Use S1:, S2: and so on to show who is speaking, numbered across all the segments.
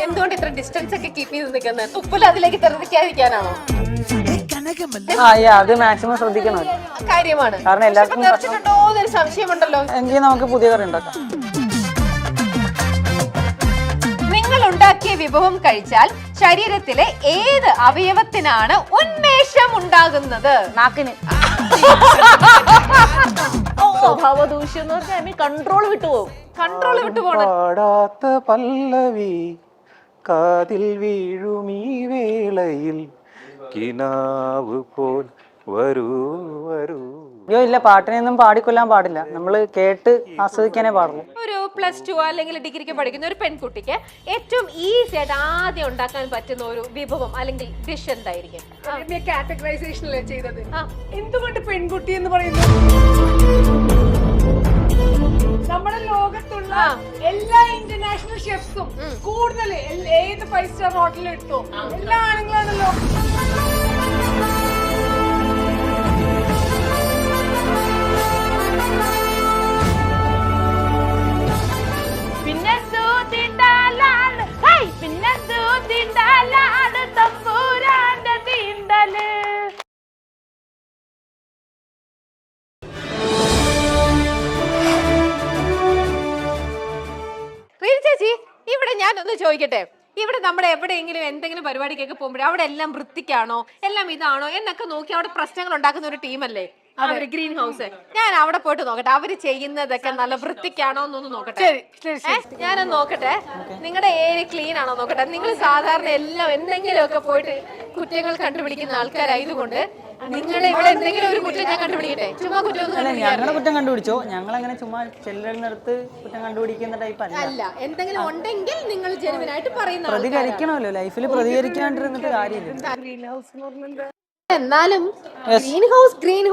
S1: എന്തുകൊണ്ട് ഇത്ര ഡിസ്റ്റൻസ് ഒക്കെ കീപ്പ് ചെയ്ത് നിൽക്കുന്നത്? തുപ്പൽ അതിലേക്ക് തെറിക്കാതിരിക്കാനാണോ?
S2: അത് മാക്സിമം ശ്രദ്ധിക്കണം
S1: കാര്യമാണ്.
S2: കാരണം എല്ലാവർക്കും
S1: തെറിച്ചിട്ടുണ്ടോ എന്നൊരു സംശയമുണ്ടല്ലോ.
S2: എങ്കിൽ നമുക്ക് പുതിയ കറി ഉണ്ടാക്കാം.
S1: നിങ്ങൾ ഉണ്ടാക്കിയ വിഭവം കഴിച്ചാൽ ശരീരത്തിലെ ഏത് അവയവത്തിനാണ് ഉന്മേഷം ഉണ്ടാകുന്നത്?
S3: നാക്കിന്. സ്വഭാവ ദൂഷ്യം എന്ന് പറഞ്ഞാൽ കൺട്രോൾ വിട്ടുപോകും.
S1: കൺട്രോൾ വിട്ടുപോകണം.
S4: പാടാത്ത പല്ലവി കാതിൽ വീഴുമീ വേളയിൽ കിനാവ് പോൽ വരൂ വരൂ.
S2: അയ്യോ ഇല്ല, പാട്ടിനെയൊന്നും പാടിക്കൊല്ലാൻ പാടില്ല. നമ്മൾ കേട്ട് ആസ്വദിക്കാനേ പാടുള്ളൂ.
S1: ഒരു പ്ലസ് 2 അല്ലെങ്കിൽ ഡിഗ്രിക്ക് പഠിക്കുന്ന ഒരു പെൺകുട്ടിക്ക് ഏറ്റവും ഈസി ആയിട്ട് ആദ്യം ഉണ്ടാക്കാൻ പറ്റുന്ന ഒരു വിഭവം അല്ലെങ്കിൽ ഡിഷ് എന്തായിരിക്കും?
S5: കാറ്റഗറൈസേഷനല്ലേ ചെയ്തത്. എന്തുകൊണ്ട് പെൺകുട്ടി എന്ന് പറയുന്നു? നമ്മുടെ ലോകത്തുള്ള എല്ലാ ഇന്റർനാഷണൽ ഷെഫ്സും കൂടുതൽ ഏത് 5 സ്റ്റാർ ഹോട്ടലിൽ എടുത്തോ എല്ലാ ആണുങ്ങളാണല്ലോ.
S1: ചേച്ചി, ഇവിടെ ഞാനൊന്ന് ചോദിക്കട്ടെ, ഇവിടെ നമ്മൾ എവിടെയെങ്കിലും എന്തെങ്കിലും പരിപാടിക്കൊക്കെ പോകുമ്പോഴേ അവിടെ എല്ലാം വൃത്തിക്കാണോ എല്ലാം ഇതാണോ എന്നൊക്കെ നോക്കി അവിടെ പ്രശ്നങ്ങൾ ഉണ്ടാക്കുന്ന ഒരു ടീമല്ലേ അവര് ഗ്രീൻ ഹൗസ്? ഞാൻ അവിടെ പോയിട്ട് നോക്കട്ടെ അവര് ചെയ്യുന്നതൊക്കെ നല്ല വൃത്തിക്കാണോ എന്നൊന്ന് നോക്കട്ടെ. ഞാനൊന്ന് നോക്കട്ടെ നിങ്ങളുടെ ഏരിയ ക്ലീൻ ആണോ നോക്കട്ടെ. നിങ്ങൾ സാധാരണ എല്ലാം എന്തെങ്കിലുമൊക്കെ പോയിട്ട് കുറ്റങ്ങൾ കണ്ടുപിടിക്കുന്ന ആൾക്കാരായതുകൊണ്ട് നിങ്ങളുടെ ഇവിടെ എന്തെങ്കിലും ഒരു കുറ്റം ഞാൻ കണ്ടുപിടിക്കട്ടെ? ചുമ്മാ കുറ്റം
S2: ഞങ്ങളെ കുറ്റം കണ്ടുപിടിച്ചോ? ഞങ്ങൾ അങ്ങനെ ചുമ്മാ ചെല്ലുന്നിടത്ത് കുറ്റം കണ്ടുപിടിക്കുന്ന ടൈപ്പ്
S1: അല്ല. എന്തെങ്കിലും ഉണ്ടെങ്കിൽ നിങ്ങൾ ജെനുവിനായിട്ട് പറയുന്ന
S2: പ്രതികരിക്കണമല്ലോ. ലൈഫിൽ പ്രതികരിക്കാണ്ടിരുന്നിട്ട് കാര്യമില്ല.
S1: എന്നാലും ഗ്രീൻ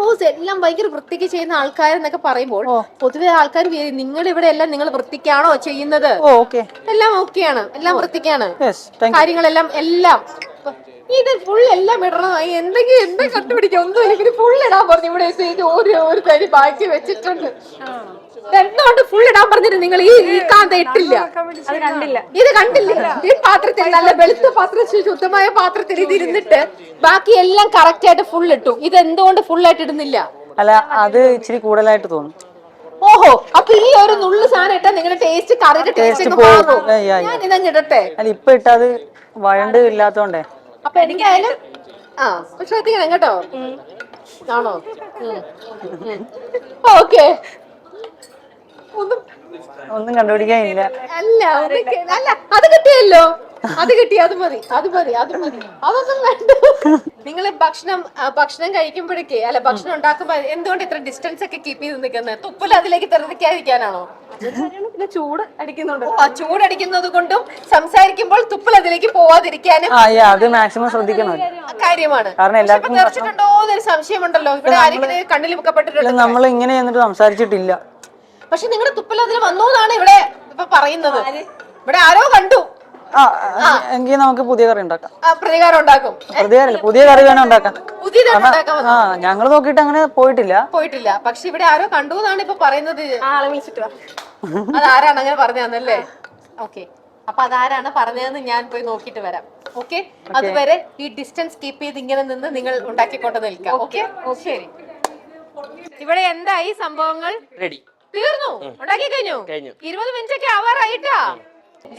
S1: ഹൗസ് എല്ലാം ഭയങ്കര വൃത്തിക്ക് ചെയ്യുന്ന ആൾക്കാരെന്നൊക്കെ പറയുമ്പോൾ പൊതുവെ ആൾക്കാർ നിങ്ങൾ ഇവിടെ എല്ലാം നിങ്ങൾ വൃത്തിക്കാണോ ചെയ്യുന്നത്? എല്ലാം ഓക്കെയാണ്, എല്ലാം വൃത്തിക്കാണ് കാര്യങ്ങളെല്ലാം എല്ലാം. ഇത് ഫുൾ എല്ലാം ഇടണം. എന്തെങ്കിലും എന്താ കണ്ടുപിടിക്കാം? ഒന്നും എനിക്ക് ഫുൾ ഇടാൻ പറഞ്ഞു. ഇവിടെ ഒരു തരി ബാക്കി വെച്ചിട്ടുണ്ട്. എന്തുകൊണ്ട് ഫുൾ ഇടാൻ പറഞ്ഞിട്ട് നിങ്ങൾ ഈ കാന്ത ഇട്ടില്ല? ഇത് കണ്ടില്ല. ഈ പാത്രത്തിൽ നല്ല വെളുത്ത പാത്രത്തിൽ ശുദ്ധമായ പാത്രത്തിൽ ഇത് ഇരുന്നിട്ട് ബാക്കി എല്ലാം കറക്റ്റ് ആയിട്ട് ഫുൾ ഇട്ടു. ഇത് എന്തുകൊണ്ട് ഫുൾ ആയിട്ട് ഇടുന്നില്ല?
S2: അല്ല, അത് ഇച്ചിരി കൂടുതലായിട്ട് തോന്നും.
S1: ഓഹോ, അപ്പൊ ഈ ഒരു നുള്ളു സാധനം ഇട്ടാ നിങ്ങളുടെ ടേസ്റ്റ് കറിയുടെ ടേസ്റ്റ് മാറും. ഞാൻ ഇതങ്ങ് ഇടട്ടെ.
S2: അല്ല, ഇപ്പൊ ഇട്ടത് വഴണ്ട് ഇല്ലാത്തോണ്ടേ.
S1: അപ്പൊ എനിക്കായാലും ശ്രദ്ധിക്കണം കേട്ടോ. ആണോ? ഓക്കെ.
S2: ഒന്നും കണ്ടുപിടിക്കാനില്ല.
S1: അല്ല അല്ല, അത് കിട്ടിയല്ലോ. അത് കിട്ടി. അത് മതി, അത് മതി, അത് മതി. അതൊന്നും വേണ്ട. നിങ്ങൾ ഭക്ഷണം കഴിക്കുമ്പോഴേക്കേ അല്ല ഭക്ഷണം ഉണ്ടാക്കുമ്പോ എന്തുകൊണ്ട് ഇത്ര ഡിസ്റ്റൻസ് ഒക്കെ കീപ്പ് ചെയ്ത് നിൽക്കുന്നത്? തുപ്പൽ അതിലേക്ക് തെറിക്കാതിരിക്കാനാണോ?
S5: പിന്നെ ചൂട് അടിക്കുന്നുണ്ട്.
S1: ചൂടടിക്കുന്നത് കൊണ്ടും സംസാരിക്കുമ്പോൾ തുപ്പൽ അതിലേക്ക് പോവാതിരിക്കാനും
S2: അത് മാക്സിമം ശ്രദ്ധിക്കണം
S1: കാര്യമാണ്.
S2: കാരണം എല്ലാവർക്കും
S1: തെറിച്ചിട്ടുണ്ടോ എന്നൊരു സംശയമുണ്ടല്ലോ. ഇവിടെ ആരെങ്കിലും കണ്ണിൽ മുക്കപ്പെട്ടിട്ടുണ്ട്.
S2: നമ്മൾ ഇങ്ങനെ എന്നിട്ട് സംസാരിച്ചിട്ടില്ല.
S1: പക്ഷെ നിങ്ങളുടെ തുപ്പൽ അതിൽ വന്നു എന്നാണ് ഇവിടെ ഇപ്പൊ പറയുന്നത്. ഇവിടെ ആരോ കണ്ടു.
S2: എങ്കിൽ നമുക്ക് പുതിയ കറി ഉണ്ടാക്കാം.
S1: പ്രതികാരം ഉണ്ടാക്കും.
S2: പുതിയ കറി വേണം ഉണ്ടാക്കാൻ.
S1: ഞങ്ങൾ
S2: നോക്കിയിട്ട് അങ്ങനെ പോയിട്ടില്ല.
S1: പക്ഷെ ഇവിടെ ആരോ കണ്ടു എന്നാണ് ഇപ്പൊ പറയുന്നത്. അതാരാണ് അങ്ങനെ പറഞ്ഞതന്നല്ലേ? ഓക്കെ, അപ്പൊ അതാരാണ് പറഞ്ഞതെന്ന് ഞാൻ പോയി നോക്കിട്ട് വരാം. ഓക്കെ, അതുവരെ ഈ ഡിസ്റ്റൻസ് കീപ്പ് ചെയ്ത് ഇങ്ങനെ നിന്ന് നിങ്ങൾ ഉണ്ടാക്കിക്കൊണ്ട് നിൽക്കാം. ഓക്കെ, ശരി. ഇവിടെ എന്തായി സംഭവങ്ങൾ?
S6: റെഡി,
S1: തീർന്നു, ഉണ്ടാക്കി കഴിഞ്ഞു. 20 മിനിറ്റ് ഒക്കെ ആവാറായിട്ടാ.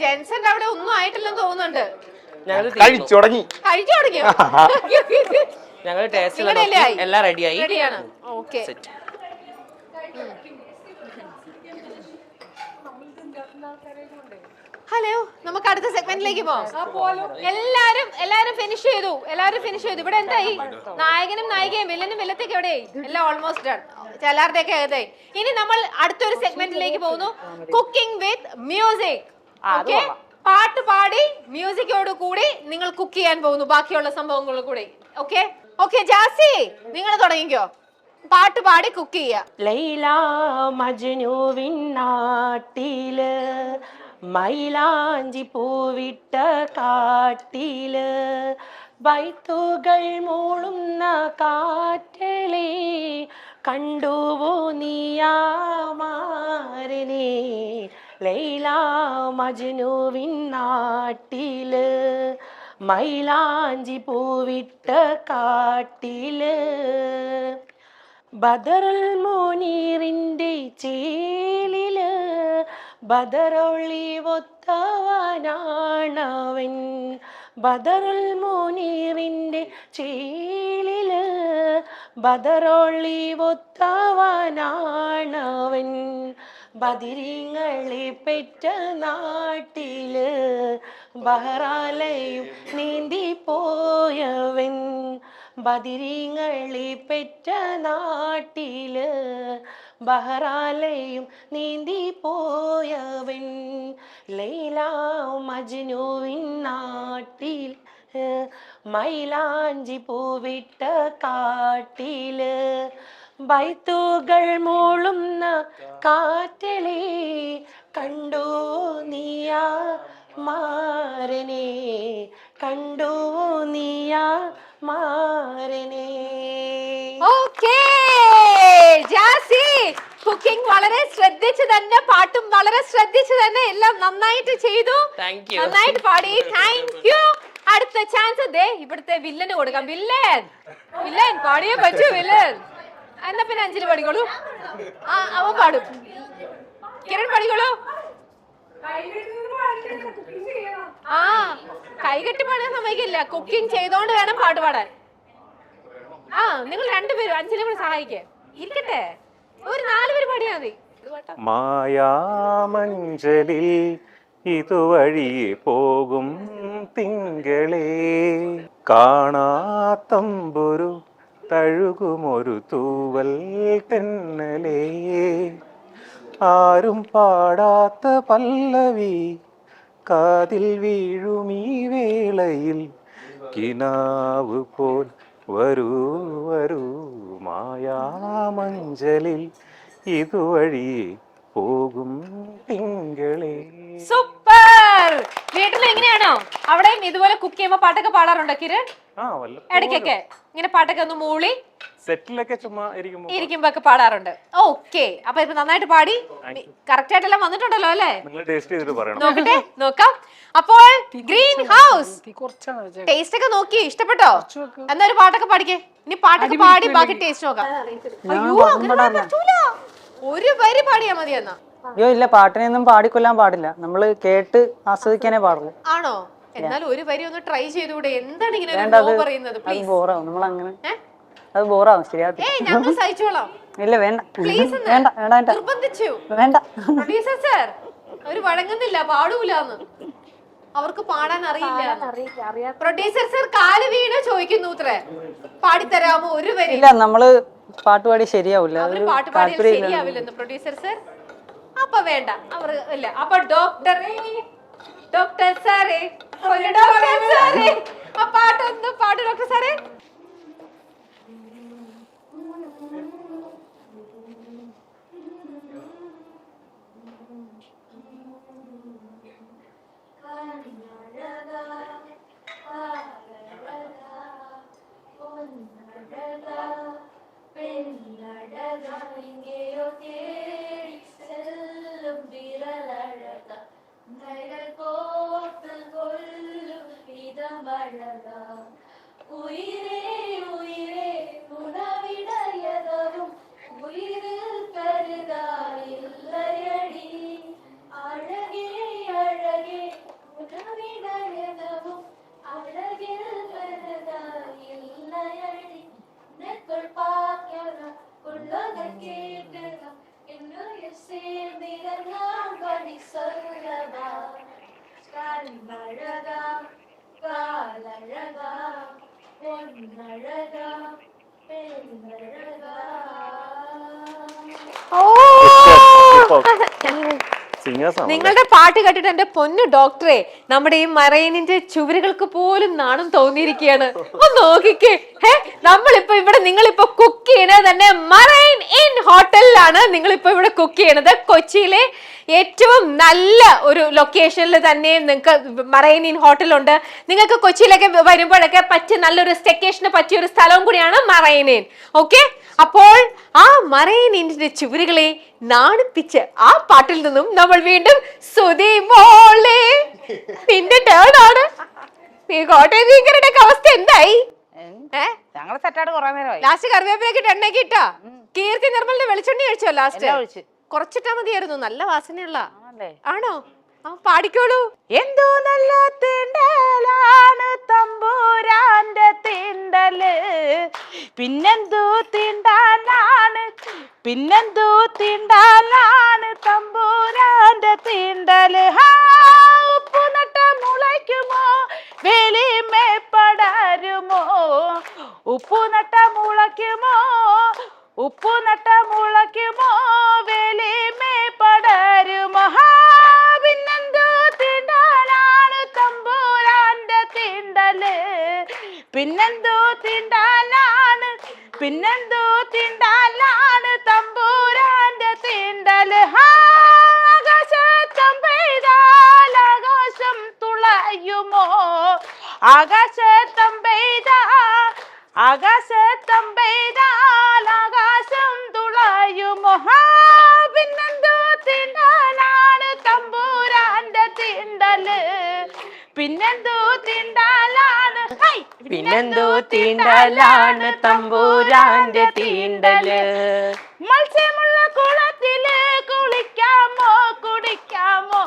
S1: ജെൻസന്റെ അവിടെ ഒന്നും ആയിട്ടില്ലെന്ന് തോന്നുന്നുണ്ട്.
S4: കഴിച്ചു തുടങ്ങി.
S6: ഞങ്ങൾ ടേസ്റ്റ് എല്ലാം റെഡിയായി.
S1: റെഡിയാണ്. ഓക്കെ, ഹലോ, നമുക്ക് അടുത്ത സെഗ്മെന്റിലേക്ക് പോവാം. എല്ലാരും ഫിനിഷ് ചെയ്തു. ഇവിടെ എന്തായി? നായകനും നായികയും വില്ലനും വില്ലത്തേക്ക് എവിടെ? എല്ലാം ഓൾമോസ്റ്റ് ഡൺ. എല്ലാവരുടെ ഒക്കെ ഏതായി. ഇനി നമ്മൾ അടുത്തൊരു സെഗ്മെന്റിലേക്ക് പോകുന്നു. Cooking with music. ഓക്കെ, പാട്ട് പാടി മ്യൂസിക്കോട് കൂടി നിങ്ങൾ കുക്ക് ചെയ്യാൻ പോകുന്നു ബാക്കിയുള്ള സംഭവങ്ങൾ കൂടി. ഓക്കെ ഓക്കെ, ജാസി നിങ്ങൾ തുടങ്ങിക്കോ. പാട്ട് പാടി കുക്ക് ചെയ്യാ.
S3: ലൈല മജ്നുവിൻ നാട്ടില് മൈലാഞ്ചി പൂവിട്ട കാട്ടില് ബൈത്തുകൾ മൂളുന്ന കാറ്റലേ കണ്ടുവോ നീയാമാരനെ ലൈല മജ്നുവിൻ നാട്ടില് മൈലാഞ്ചി പൂവിട്ട കാട്ടില് ബദറുൽ മുനീറിൻ്റെ ചേലില് ബദറൊളി ഒത്തവനാണവൻ ബദറുൽ മുനീറിൻ്റെ ചേലില് ബദറൊളി ഒത്തവനാണവൻ ബദിരിങ്ങളെ പെറ്റ നാട്ടില് ബഹറാലയും നീന്തി പോയവൻ ബദിരിങ്ങളെ പെറ്റ നാട്ടില് ബഹറാലയും നീന്തി പോയവൻ ലൈല മജ്നുവിൻ നാട്ടിൽ മൈലാഞ്ചി പൂവിട്ട കാട്ടില് ബൈത്തുകൾ മൂളുന്ന കാറ്റലേ കണ്ടോ നീയാ മാരനെ കണ്ടോ നീയാ മാരനെ.
S1: ഓക്കേ ജാസി, കുക്കിംഗ് വളരെ ശ്രദ്ധിച്ച് തന്നെ, പാട്ടും വളരെ ശ്രദ്ധിച്ച് തന്നെ, എല്ലാം നന്നായിട്ട് ചെയ്തു.
S6: Thank you.
S1: നന്നായിട്ട് പാടി. Thank you. അടുത്ത ചാൻസ് ദേ ഇവിടുത്തെ വില്ലന് കൊടുക്കാം. വില്ലൻ വില്ലൻ പാടിയേ പറ്റൂ. വില്ലൻ എന്നാ പിന്നെ അഞ്ചില് പാടിക്കോളൂ. അവൻ പാടും. കിരൺ പാടിക്കോളൂ. ആ കൈകെട്ടി പാടാൻ സമ്മതിക്കില്ല. കുക്കിംഗ് ചെയ്തോണ്ട് വേണം പാട്ട് പാടാൻ. ആ നിങ്ങൾ രണ്ടുപേരും അഞ്ചിലും കൂടെ സഹായിക്കേ. ഇരിക്കട്ടെ, ഒരു 4 പേര് പാടിയാ മതി.
S4: മായാമഞ്ചലിൽ ഇതുവഴിയെ പോകും തിങ്കളേ കാണാത്തമ്പൊരു തഴുകുമൊരു തൂവൽ തെന്നലേ ആരും പാടാത്ത പല്ലവി കാതിൽ വീഴുമീ വേളയിൽ കിനാവ് പോൽ വരൂ വരൂ മായാമഞ്ചലിൽ ഇതുവഴിയെ പോകും തിങ്കളേ.
S1: സൂപ്പർ. വീട്ടിൽ എങ്ങനെയാണോ അവിടെയും ഇതുപോലെ കുക്ക് ചെയ്യുമ്പോ പാട്ടൊക്കെ പാടാറുണ്ടോ കിരൺ? ഇടയ്ക്കൊക്കെ ഇങ്ങനെ പാട്ടൊക്കെ ഒന്ന് മൂളി
S4: സെറ്റിലൊക്കെ ചുമ്മാ
S1: ഇരിക്കുമ്പോ ഒക്കെ പാടാറുണ്ട്. ഓക്കെ, അപ്പൊ ഇപ്പൊ നന്നായിട്ട് പാടി കറക്റ്റ് ആയിട്ടെല്ലാം വന്നിട്ടുണ്ടല്ലോ അല്ലേ? നോക്കട്ടെ, നോക്കാം. അപ്പോൾ ഗ്രീൻ ഹൗസ് ടേസ്റ്റ് ഒക്കെ നോക്കി ഇഷ്ടപ്പെട്ടോ? എന്നാ ഒരു പാട്ടൊക്കെ പാടിക്കേ. ഇനി പാട്ടൊക്കെ പാടി ബാക്കി ടേസ്റ്റ് നോക്കാം. അയ്യോ അങ്ങനെ പറ്റൂല, ഒരു വരി പാടിയാ മതി. എന്നാ
S2: അയ്യോ ഇല്ല, പാട്ടിനെയൊന്നും പാടിക്കൊല്ലാൻ പാടില്ല, നമ്മള് കേട്ട് ആസ്വദിക്കാനേ പാടുള്ളൂ.
S1: ആണോ? എന്നാൽ ഒരു വരി ഒന്ന് ട്രൈ ചെയ്തുകൂടെ? എന്താണ് ഇങ്ങനെ പറയുന്നത്?
S2: ബോറാവും നമ്മളങ്ങനെ, അത് ബോറാവും. ശരിയാ,
S1: ഞങ്ങൾ സഹിച്ചോളാം.
S2: ഇല്ല വേണ്ട
S1: പ്ലീസ്
S2: വേണ്ട വേണ്ട
S1: നിർബന്ധിച്ചു.
S2: വേണ്ട.
S1: പ്രൊഡ്യൂസർ സർ അവര് വഴങ്ങുന്നില്ല, പാടൂലെന്ന്. അവർക്ക് പാടാൻ അറിയില്ല. പ്രൊഡ്യൂസർ സർ കാല് വീണ് ചോദിക്കുന്നു ഇത്രേ, പാടിത്തരാമോ ഒരു വരി?
S2: ഇല്ല, നമ്മള് പാട്ട് പാടി ശരിയാവില്ല,
S1: അവര് പാട്ട് പാടിയാൽ ശരിയാവില്ലെന്ന് പ്രൊഡ്യൂസർ സർ. അപ്പൊ വേണ്ട, അവർ ഇല്ല. അപ്പൊ ഡോക്ടർ സാറേ, ഡോക്ടർ സാറേ ആ പാട്ടൊന്ന് പാട് ഡോക്ടർ സാറേ.
S7: ഉയിരേ ഉയിരേ ഉണവിടയതവും ഉയിരിൽ കരുതായില്ലയടി അഴകേ അഴകേ ഉണവിടയതവും അഴകിൽ കരുതായില്ലയടി നെക്കൾ പാക്കണം ഉള്ളത കേൾക്കണം என்னுடைய சேர்ந்திரல் நான் படி சொல்லவா கண்ணழகா காலழகா பொன்னழகா பெண்ணழகா.
S1: നിങ്ങളുടെ പാട്ട് കേട്ടിട്ട് എന്റെ പൊന്നു ഡോക്ടറെ, നമ്മുടെ ഈ മറൈനിന്റെ ചുവരുകൾക്ക് പോലും നാണം തോന്നിയിരിക്കുകയാണ്. ഒന്ന് നോക്കിക്കേ, നമ്മളിപ്പോ ഇവിടെ നിങ്ങളിപ്പോ കുക്ക് ചെയ്യണത് തന്നെ മറൈൻ ഇൻ ഹോട്ടലിലാണ്. നിങ്ങളിപ്പോ ഇവിടെ കുക്ക് ചെയ്യണത് കൊച്ചിയിലെ ഏറ്റവും നല്ല ഒരു ലൊക്കേഷനിൽ തന്നെ നിങ്ങൾക്ക് മറൈൻ ഇൻ ഹോട്ടലുണ്ട്. നിങ്ങൾക്ക് കൊച്ചിയിലൊക്കെ വരുമ്പോഴൊക്കെ പറ്റിയ നല്ലൊരു സ്റ്റെക്കേഷന് പറ്റിയ ഒരു സ്ഥലവും കൂടിയാണ് മറൈൻ ഇൻ. ഓക്കെ, അപ്പോൾ ആ മറൈനിന്റെ ചുവരുകളെ നാണിപ്പിച്ച് ആ പാട്ടിൽ നിന്നും നമ്മൾ വീണ്ടും സുധി മോളെ നിന്റെ ടേൺ ആണ്. നീ കോട്ടയം ഭീകരയുടെ അവസ്ഥ എന്തായി?
S3: ഞങ്ങള് സെറ്റായിട്ട് കുറെ നേരമായി.
S1: ലാസ്റ്റ് കറിവേപ്പിലേക്ക് എണ്ണയൊക്കെ ഇട്ടാ? കീർത്തി നിർമ്മലിന്റെ വെളിച്ചെണ്ണ കഴിച്ചോ ലാസ്റ്റ്? കുറച്ചിട്ടാ മതിയായിരുന്നു, നല്ല വാസനയുള്ള. ആണോ? ആ പാടിക്കോളൂ.
S3: എന്തോ നല്ല തീണ്ടലാണ് തമ്പൂരാന്റെ തീണ്ടല്, പിന്നെന്തോ തീണ്ടാലാണ് തമ്പൂരാന്റെ തീണ്ടല്. ഉപ്പു നട്ട മുളയ്ക്കുമോ വെളിമേ പടരുമോ, ഉപ്പു നട്ട മുളയ്ക്കുമോ വെളിമേ പടരുമോ. പിന്നെന്തോ തീണ്ടാലാണ് തമ്പൂരാന്റെ തീണ്ടല്, പിന്നെന്തോ തീണ്ടാലാണ് തമ്പൂരാന്റെ തീണ്ടല്. ആകാശത്തം പെയ്താൽ ആകാശം തുളയുമോ, ആകാശത്തം പെയ്താൽ ആകാശം തുളയുമോ. പിന്നെന്തോ തീണ്ടാലാണ് തമ്പൂരാന്റെ തീണ്ടല്, പിന്നെന്തോ തീണ്ടാലാണ് തമ്പൂരാന്റെ തീണ്ടല്. മത്സ്യമുള്ള കുളത്തില് കുളിക്കാമോ കുടിക്കാമോ,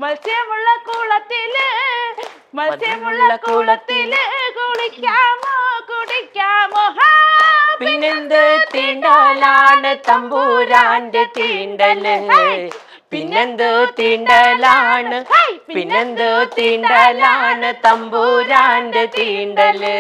S3: മത്സ്യമുള്ള കുളത്തില് കുളിക്കാമോ കുടിക്കാമോ.
S6: പിന്നെന്ത് തീണ്ടലാണ് തമ്പൂരാന്റെ തീണ്ടല്, പിന്നെന്ത് തീണ്ടലാണ് തമ്പൂരാന്റെ തീണ്ടല്.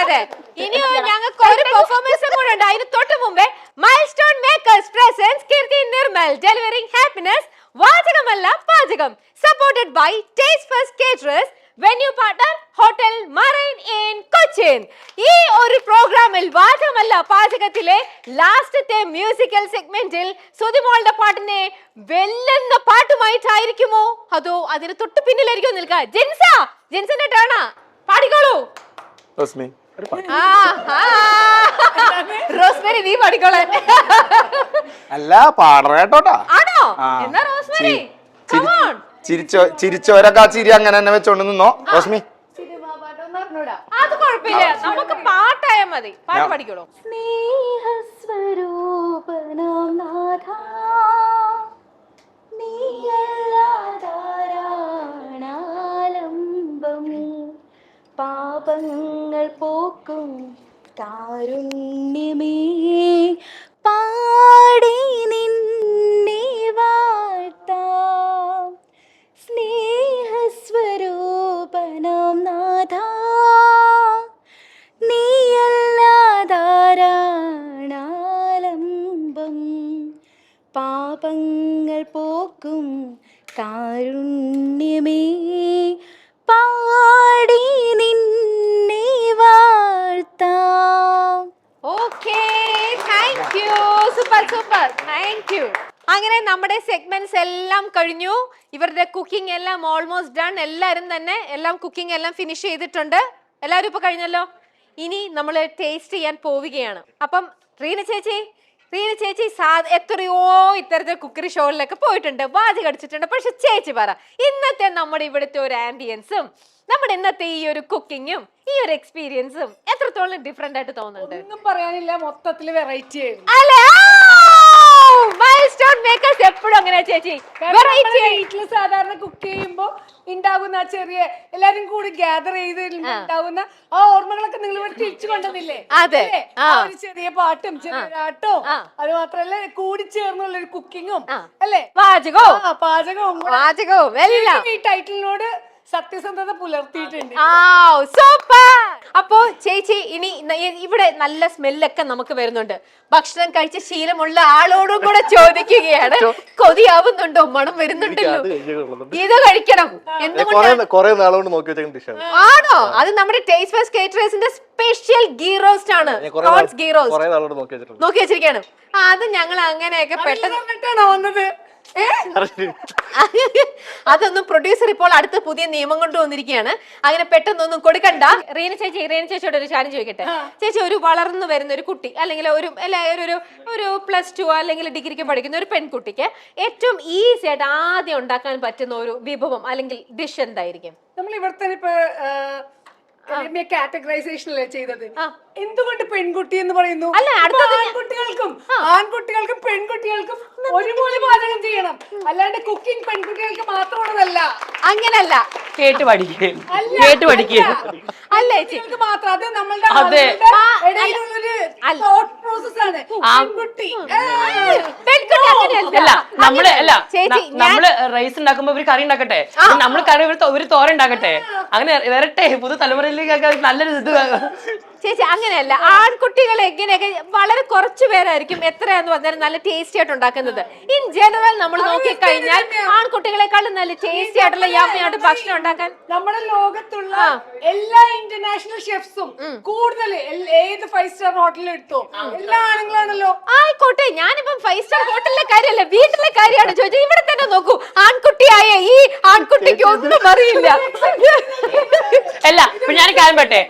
S1: അതെ. ഇനി ഞങ്ങൾക്ക് ഒരു പെർഫോമൻസ് കൂടെ ഉണ്ട്. അതിന് തൊട്ട് മുമ്പേ milestone makers presents Keerthi Nirmal delivering happiness വാചകമല്ല പാചകം, supported by taste first caterers, venue partner hotel marine inn Cochin. ഈ ഒരു പ്രോഗ്രാമിൽ വാചകമല്ല പാചകത്തിലെ ലാസ്റ്റത്തെ മ്യൂസിക്കൽ സെഗ്മെന്റിൽ സുധിമോളുടെ പാട്ടിനെ വെല്ലുന്ന പാട്ടുമായിട്ടായിരിക്കുമോ അതോ അതിന് തൊട്ട് പിന്നിലായിരിക്കും നിൽക്കുക? ജിൻസിന്റെ ടേണാ, പാടിക്കോളൂ. റോസ്മേരി നീ പാടിക്കോളെ.
S4: അല്ല പാടറേട്ടോട്ടാ.
S1: ആണോ? എന്നാ റോസ്മേരി
S4: ചിരിച്ചോരൊക്കെ ആ ചിരി അങ്ങനെ തന്നെ വെച്ചോണ്ട് നിന്നോ റോസ്മി.
S1: അത് കുഴപ്പമില്ല, നമുക്ക് പാട്ടായാ മതി. പാട്ട് പാടിക്കോളൂ.
S7: സ്നേഹസ്വരൂപനാം നാഥാ നീയല്ലാതാരാണാലംബം, പാപങ്ങൾ പോക്കും കാരുണ്യമേ, പാടി നിന്നെ വാഴ്ത്താം. സ്നേഹസ്വരൂപനാം നാഥാ നീയല്ലാതാരാണാലംബം, പാപങ്ങൾ പോക്കും കാരുണ്യമേ, പാടി നിന്നെ വാഴ്ത്താം.
S1: Okay, thank you. Super, thank you. അങ്ങനെ നമ്മുടെ സെഗ്മെന്റ്സ് എല്ലാം കഴിഞ്ഞു. ഇവരുടെ കുക്കിംഗ് എല്ലാം ഓൾമോസ്റ്റ് ഡൺ. എല്ലാരും തന്നെ എല്ലാം കുക്കിംഗ് എല്ലാം ഫിനിഷ് ചെയ്തിട്ടുണ്ട്. എല്ലാവരും ഇപ്പൊ കഴിഞ്ഞല്ലോ. ഇനി നമ്മൾ ടേസ്റ്റ് ചെയ്യാൻ പോവുകയാണ്. അപ്പം റീന ചേച്ചി എത്രയോ ഇത്തരത്തിൽ കുക്കറി ഷോകളിലൊക്കെ പോയിട്ടുണ്ട്, വാചകം അടിച്ചിട്ടുണ്ട്. പക്ഷെ ചേച്ചി പറ, ഇന്നത്തെ നമ്മുടെ ഇവിടുത്തെ ഒരു ആംബിയൻസും നമ്മുടെ ഇന്നത്തെ ഈ ഒരു കുക്കിങ്ങും ഈ ഒരു എക്സ്പീരിയൻസും എത്രത്തോളം ഡിഫറെന്റ് ആയിട്ട് തോന്നുന്നുണ്ട്?
S5: ഒന്നും പറയാനില്ല, മൊത്തത്തില് വെറൈറ്റി ആയിരുന്നു.
S1: മൈൽസ്റ്റോൺ മേക്കേഴ്സ് എപ്പോഴും അങ്ങനെ ചേച്ചി
S5: വീട്ടില് സാധാരണ കുക്ക് ചെയ്യുമ്പോ ഉണ്ടാകുന്ന ആ ചെറിയ എല്ലാരും കൂടി ഗ്യാദർ ചെയ്ത് ഉണ്ടാകുന്ന ആ ഓർമ്മകളൊക്കെ നിങ്ങൾ ഇവിടെ തിരിച്ചു കൊണ്ടുവന്നില്ലേ?
S1: അതെ,
S5: ഒരു ചെറിയ പാട്ടും ചെറിയ ആട്ടവും അത് മാത്രല്ല കൂടി ചേർന്നുള്ള ഒരു കുക്കിങ്ങും അല്ലേ, പാചകവും എല്ലാം ഈ ടൈറ്റിലിനോട് സത്യസന്ധത പുലർത്തിയിട്ടുണ്ട്.
S1: സൂപ്പർ. അപ്പോ ചേച്ചി ഇനി ഇവിടെ നല്ല സ്മെല്ലൊക്കെ നമുക്ക് വരുന്നുണ്ട്. ഭക്ഷണം കഴിച്ച ശീലമുള്ള ആളോടും കൂടെ ചോദിക്കുകയാണ്, കൊതിയാവുന്നുണ്ടോ? മണം വരുന്നുണ്ടല്ലോ, ഇത് കഴിക്കണം.
S8: കൊറേ നാളുകൊണ്ട് നോക്കി വെച്ച ഡിഷാണ്.
S1: ആണോ? അത് നമ്മുടെ ടേസ്റ്റ് ഫസ്റ്റ് കേറ്ററേഴ്സിന്റെ സ്പെഷ്യൽ ഗീ റോസ്റ്റ് ആണ്. പ്രോൺസ് ഗീ റോസ്റ്റ് നോക്കി വെച്ചിരിക്കുകയാണ്. അത് ഞങ്ങൾ അങ്ങനെയൊക്കെ പെട്ടെന്ന്
S5: വന്നത്.
S1: അതൊന്നും പ്രൊഡ്യൂസർ ഇപ്പോൾ അടുത്ത പുതിയ നിയമം കൊണ്ടുവന്നിരിക്കുകയാണ്. അങ്ങനെ പെട്ടെന്നൊന്നും കൊടുക്കണ്ട. റീന ചേച്ചിയോട് ഒരു കാര്യം ചോദിക്കട്ടെ. ചേച്ചി, ഒരു വളർന്നു വരുന്ന ഒരു കുട്ടി അല്ലെങ്കിൽ ഒരു +2 അല്ലെങ്കിൽ ഡിഗ്രിക്ക് പഠിക്കുന്ന ഒരു പെൺകുട്ടിക്ക് ഏറ്റവും ഈസി ആയിട്ട് ആദ്യം ഉണ്ടാക്കാൻ പറ്റുന്ന ഒരു വിഭവം അല്ലെങ്കിൽ ഡിഷ് എന്തായിരിക്കും?
S5: നമ്മൾ ഇവിടെ തന്നെ ഇപ്പൊ കാറ്റഗറൈസേഷനല്ലേ ചെയ്തത്. എന്തുകൊണ്ട് പെൺകുട്ടി എന്ന് പറയുന്നു? ആൺകുട്ടികൾക്കും പെൺകുട്ടികൾക്കും ഒരുപോലെ പാചകം ചെയ്യണം. അല്ലാണ്ട് കുക്കിംഗ് പെൺകുട്ടികൾക്ക് മാത്രമുള്ളതല്ല.
S1: അങ്ങനല്ല,
S6: കേട്ട് പഠിക്കുക അല്ലേ ചേച്ചി
S5: മാത്രം. അത് നമ്മളുടെ ഇടയിലുള്ളൊരു തോട്ട് പ്രോസസ് ആണ്.
S6: നമ്മള് റൈസ് ഉണ്ടാക്കുമ്പോ ഒരു കറി ഉണ്ടാക്കട്ടെ, നമ്മള് കറി ഒരു തോരൻ ഉണ്ടാക്കട്ടെ, അങ്ങനെ വരട്ടെ പുതു തലമുറയിലേക്ക് നല്ലൊരു ഇത്.
S1: ചേച്ചി അങ്ങനെയല്ല, ആൺകുട്ടികളെ എങ്ങനെയൊക്കെ വളരെ കുറച്ചു പേരായിരിക്കും എത്രയാന്ന് പറഞ്ഞാൽ നല്ല ടേസ്റ്റി ആയിട്ട് ഉണ്ടാക്കുന്നത്. ഇൻ ജനറൽ നമ്മൾ നോക്കിക്കഴിഞ്ഞാൽ ആൺകുട്ടികളെക്കാളും നല്ല ടേസ്റ്റി ആയിട്ടുള്ള യാമയായിട്ട് ഭക്ഷണം ഉണ്ടാക്കാൻ
S5: നമ്മുടെ ലോകത്തുള്ള എല്ലാ ഇന്റർനാഷണൽ ഷെഫ്സും കൂടുതൽ ഏത് 5 സ്റ്റാർ ഹോട്ടലിൽ എടുത്തോ എല്ലാ ആണുങ്ങളാണല്ലോ.
S1: ആയിക്കോട്ടെ, ഞാനിപ്പം 5 സ്റ്റാർ ഹോട്ടലിലെ കാര്യമല്ല, വീട്ടിലെ കാര്യമാണ് ചോദിച്ചത്. ഇവിടെ തന്നെ നോക്കൂ, ആൺകുട്ടിയായ ഈ ആൺകുട്ടിക്ക് ഒന്നും അറിയില്ല.
S6: അല്ല, ഇപ്പൊ ഞാൻ കാര്യം പറ്റേ,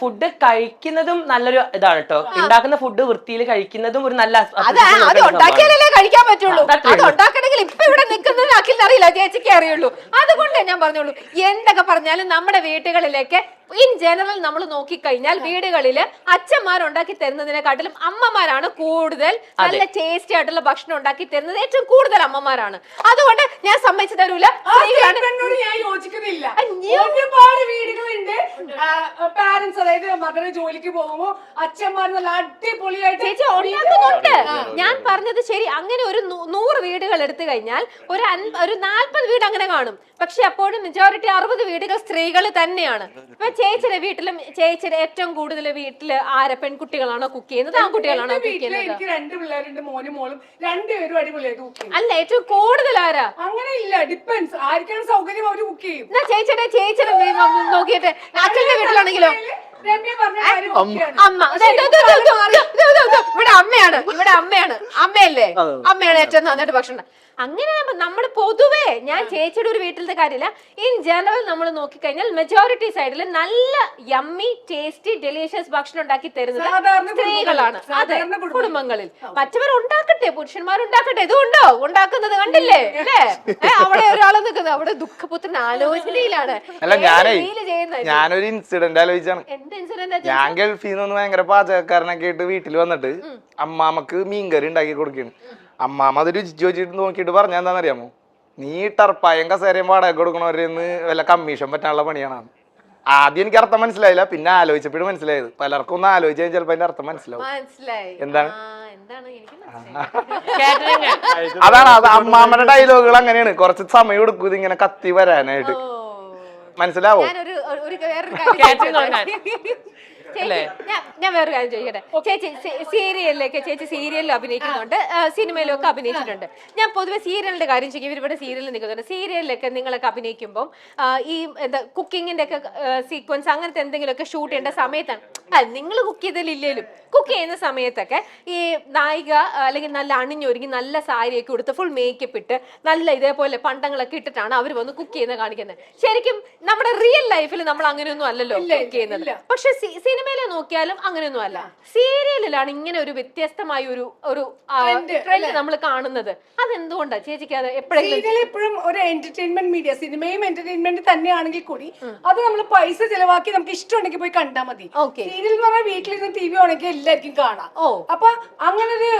S6: ഫുഡ് കഴിക്കുന്നതും നല്ലൊരു ഇതാണ് കേട്ടോ. ഉണ്ടാക്കുന്ന ഫുഡ് വൃത്തിയിൽ കഴിക്കുന്നതും ഒരു നല്ല
S1: അത് ഉണ്ടാക്കിയാലല്ലേ കഴിക്കാൻ പറ്റുള്ളൂ. അത് ഉണ്ടാക്കണമെങ്കിൽ ഇപ്പൊ ഇവിടെ നിൽക്കുന്നത് അഖിലിന് അറിയില്ല, ചേച്ചിക്ക് അറിയുള്ളൂ. അതുകൊണ്ടേ ഞാൻ പറഞ്ഞോളൂ, എന്തൊക്കെ പറഞ്ഞാലും നമ്മുടെ വീടുകളിലേക്ക് ഇൻ ജനറൽ നമ്മൾ നോക്കിക്കഴിഞ്ഞാൽ വീടുകളിൽ അച്ഛന്മാരുണ്ടാക്കി തരുന്നതിനെക്കാട്ടിലും അമ്മമാരാണ് കൂടുതൽ നല്ല ടേസ്റ്റി ആയിട്ടുള്ള ഭക്ഷണം ഉണ്ടാക്കി തരുന്നത്. ഏറ്റവും കൂടുതൽ അമ്മമാരാണ്. അതുകൊണ്ട് ഞാൻ സമ്മതിച്ചു തരൂല.
S5: ഞാൻ യോജിക്കുന്നില്ല. ഒരുപാട് വീടുകളുണ്ട് പാരന്റ്സ്, അതായത് മകള് ജോലിക്ക് പോകുമ്പോ അച്ഛന്മാർ നല്ല അടിപൊളിയായിട്ട്
S1: ചേച്ചി ഉണ്ടാക്കുന്നുണ്ട്. ഞാൻ പറഞ്ഞത് ശരി. അങ്ങനെ ഒരു 100 വീടുകൾ എടുത്തു കഴിഞ്ഞാൽ ഒരു 40 വീട് അങ്ങനെ കാണും. പക്ഷെ അപ്പോഴും മെജോറിറ്റി 60 വീടുകൾ സ്ത്രീകൾ തന്നെയാണ്. ഇപ്പൊ ചേച്ചിയുടെ വീട്ടിലും ചേച്ചിയുടെ ഏറ്റവും കൂടുതൽ വീട്ടില് പെൺകുട്ടികളാണോ കുക്ക് ചെയ്യുന്നത്, ആൺകുട്ടികളാണോ കുക്ക് ചെയ്യുന്നത്?
S5: എനിക്ക് 2 പിള്ളേരുണ്ട്, മോനും മോളും, 2 പേരും അടിപൊളിയായിട്ട് കുക്ക് ചെയ്യും.
S1: അല്ല, ഏറ്റവും കൂടുതൽ ആരാ?
S5: അങ്ങനെ ഇല്ല, ഡിപ്പെൻസ്. ആർക്കാണ് സൗകര്യം അവര് കുക്ക് ചെയ്യും.
S1: ചേച്ചിയുടെ നോക്കിയിട്ട് അച്ഛന്റെ വീട്ടിലാണെങ്കിലോ അമ്മ. ഇവിടെ അമ്മയല്ലേ, അമ്മയാണ് ഏറ്റവും നന്നായിട്ട് ഭക്ഷണം. അങ്ങനെ നമ്മൾ പൊതുവേ, ഞാൻ ചേച്ചിയുടെ ഒരു വീട്ടിലത്തെ കാര്യമില്ല, ഇൻ ജനറൽ നമ്മൾ നോക്കിക്കഴിഞ്ഞാൽ മെജോറിറ്റി സൈഡിൽ നല്ല യമ്മി ടേസ്റ്റി ഡെലീഷ്യസ് ഭക്ഷണം ഉണ്ടാക്കി തരുന്നത് സ്ത്രീകളാണ്. അതെ, കുടുംബങ്ങളിൽ. മറ്റവർ ഉണ്ടാക്കട്ടെ, പുരുഷന്മാരുണ്ടാക്കട്ടെ. ഇതുകൊണ്ടോ ഉണ്ടാക്കുന്നത് കണ്ടില്ലേ അല്ലേ? അവിടെ ഒരാളെ നിൽക്കുന്നത്, അവിടെ ദുഃഖപുത്രൻ ആലോചനയിലാണ്.
S4: ഞാനൊരു ഇൻസിഡന്റ് ആലോചിച്ചാണ്.
S1: എന്ത് ഇൻസിഡന്റ്?
S4: ഞാൻ ഗൾഫിൽ നിന്ന് ഭയങ്കര പാചകക്കാരനൊക്കെ ആയിട്ട് വീട്ടിൽ വന്നിട്ട് അമ്മാമ്മക്ക് മീൻകറി ഉണ്ടാക്കി കൊടുക്കുകയാണ്. അമ്മാമ്മ അത് രുചിച്ച് വെച്ചിട്ട് നോക്കിയിട്ട് പറഞ്ഞാൽ എന്താണെന്നറിയാമോ? നീ ടർപ്പായം കസേരയും വാടക കൊടുക്കണവരെന്ന് വല്ല കമ്മീഷൻ പറ്റാനുള്ള പണിയാണ്. ആദ്യം എനിക്ക് അർത്ഥം മനസ്സിലായില്ല, പിന്നെ ആലോചിച്ചപ്പോഴും മനസ്സിലായത്. പലർക്കും ഒന്ന് ആലോചിച്ച് കഴിഞ്ഞാൽ ചിലപ്പോ അതിന്റെ അർത്ഥം മനസ്സിലാവും. എന്താണ് അതാണ് അത്. അമ്മാമ്മയുടെ ഡയലോഗുകൾ അങ്ങനെയാണ്, കുറച്ച് സമയം എടുക്കും ഇതിങ്ങനെ കത്തി വരാനായിട്ട്. മനസ്സിലാവോ?
S1: ഞാൻ വേറെ കാര്യം ചോദിക്കട്ടെ. ചേച്ചി സീരിയലിൽ അഭിനയിക്കുന്നുണ്ട്, സിനിമയിലൊക്കെ അഭിനയിച്ചിട്ടുണ്ട്. ഞാൻ പൊതുവെ സീരിയലിന്റെ കാര്യം ചോദിക്കും. ഇവരിവിടെ സീരിയലിൽ നിൽക്കുന്നുണ്ട്. സീരിയലിലൊക്കെ നിങ്ങളൊക്കെ അഭിനയിക്കുമ്പോൾ ഈ എന്താ കുക്കിങ്ങിന്റെ ഒക്കെ സീക്വൻസ് അങ്ങനത്തെ എന്തെങ്കിലുമൊക്കെ ഷൂട്ട് ചെയ്യേണ്ട സമയത്താണ്, നിങ്ങൾ കുക്ക് ചെയ്തതില്ലേലും കുക്ക് ചെയ്യുന്ന സമയത്തൊക്കെ ഈ നായിക അല്ലെങ്കിൽ നല്ല അണിഞ്ഞൊരുങ്ങി നല്ല സാരിയൊക്കെ കൊടുത്ത് ഫുൾ മേക്കപ്പ് ഇട്ട് നല്ല ഇതേപോലെ പണ്ടങ്ങളൊക്കെ ഇട്ടിട്ടാണ് അവർ വന്ന് കുക്ക് ചെയ്യുന്നത് കാണിക്കുന്നത്. ശരിക്കും നമ്മുടെ റിയൽ ലൈഫിൽ നമ്മൾ അങ്ങനെയൊന്നും അല്ലല്ലോ കുക്ക് ചെയ്യുന്നത്. പക്ഷെ സിനിമയിലെ നോക്കിയാലും അങ്ങനെയൊന്നും അല്ല. സീരിയലിലാണ് ഇങ്ങനെ ഒരു വ്യത്യസ്തമായ ഒരു ട്രെൻഡ് നമ്മൾ കാണുന്നത്. അതെന്തുകൊണ്ടാണ് ചേച്ചിക്ക്? അത്
S5: എപ്പോഴും ഒരു എന്റർടൈൻമെന്റ് മീഡിയ, സിനിമയും എന്റർടൈൻമെന്റ് തന്നെയാണെങ്കിൽ കൂടി അത് നമ്മൾ പൈസ ചെലവാക്കി നമുക്ക് ഇഷ്ടമുണ്ടെങ്കിൽ പോയി കണ്ടാൽ മതി. സീരിയൽ എന്ന് പറഞ്ഞാൽ വീട്ടിലിരുന്ന് TV ആണെങ്കിൽ എല്ലാവർക്കും കാണാം. അപ്പൊ അങ്ങനെ ഒരു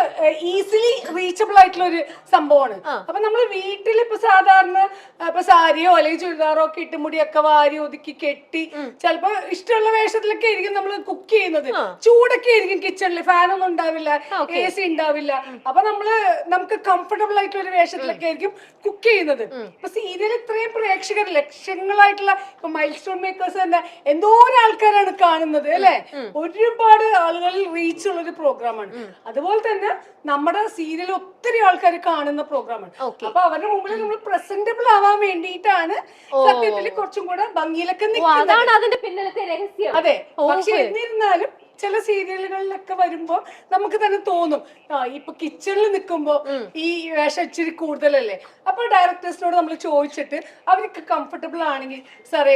S5: ഈസിലി റീച്ചബിൾ ആയിട്ടുള്ള ഒരു സംഭവമാണ്. അപ്പൊ നമ്മള് വീട്ടിൽ ഇപ്പൊ സാധാരണ ഇപ്പൊ സാരിയോ അല്ലെങ്കിൽ ചുരിദാറോ ഒക്കെ ഇട്ട് മുടിയൊക്കെ വാരി ഒതുക്കി കെട്ടി ചിലപ്പോ ഇഷ്ടമുള്ള വേഷത്തിലൊക്കെ ആയിരിക്കും നമ്മൾ കുക്ക് ചെയ്യുന്നത്. ചൂടൊക്കെ ആയിരിക്കും കിച്ചണിൽ, ഫാനൊന്നും ഉണ്ടാവില്ല, AC ഉണ്ടാവില്ല. അപ്പൊ നമുക്ക് കംഫർട്ടബിൾ ആയിട്ടുള്ള ഒരു വേഷത്തിലൊക്കെ ആയിരിക്കും കുക്ക് ചെയ്യുന്നത്. ഇപ്പൊ സീരിയൽ ഇത്രയും പ്രേക്ഷകർ ലക്ഷങ്ങളായിട്ടുള്ള ഇപ്പൊ മൈൽ സ്റ്റോൺ മേക്കേഴ്സ് തന്നെ എന്തോരം ആൾക്കാരാണ് കാണുന്നത് അല്ലെ. ഒരുപാട് ആളുകളിൽ റീച്ച് ഉള്ള ഒരു പ്രോഗ്രാമാണ്. അതുപോലെ തന്നെ നമ്മുടെ സീരിയൽ ഒത്തിരി ആൾക്കാർ കാണുന്ന പ്രോഗ്രാമാണ്. അപ്പൊ അവരുടെ മുമ്പിൽ നമ്മൾ പ്രസന്റബിൾ ആവാൻ വേണ്ടിയിട്ടാണ് സത്യത്തിൽ കുറച്ചും കൂടെ ഭംഗിയിലൊക്കെ നിൽക്കുന്നത്. അതെ, പക്ഷെ എന്നിരുന്നാലും ചില സീരിയലുകളിലൊക്കെ വരുമ്പോ നമുക്ക് തന്നെ തോന്നും ഇപ്പൊ കിച്ചണിൽ നിൽക്കുമ്പോ ഈ വേഷം ഇച്ചിരി കൂടുതലല്ലേ. അപ്പൊ ഡയറക്ടേഴ്സിനോട് നമ്മൾ ചോദിച്ചിട്ട് അവർക്ക് കംഫർട്ടബിൾ ആണെങ്കിൽ സാറേ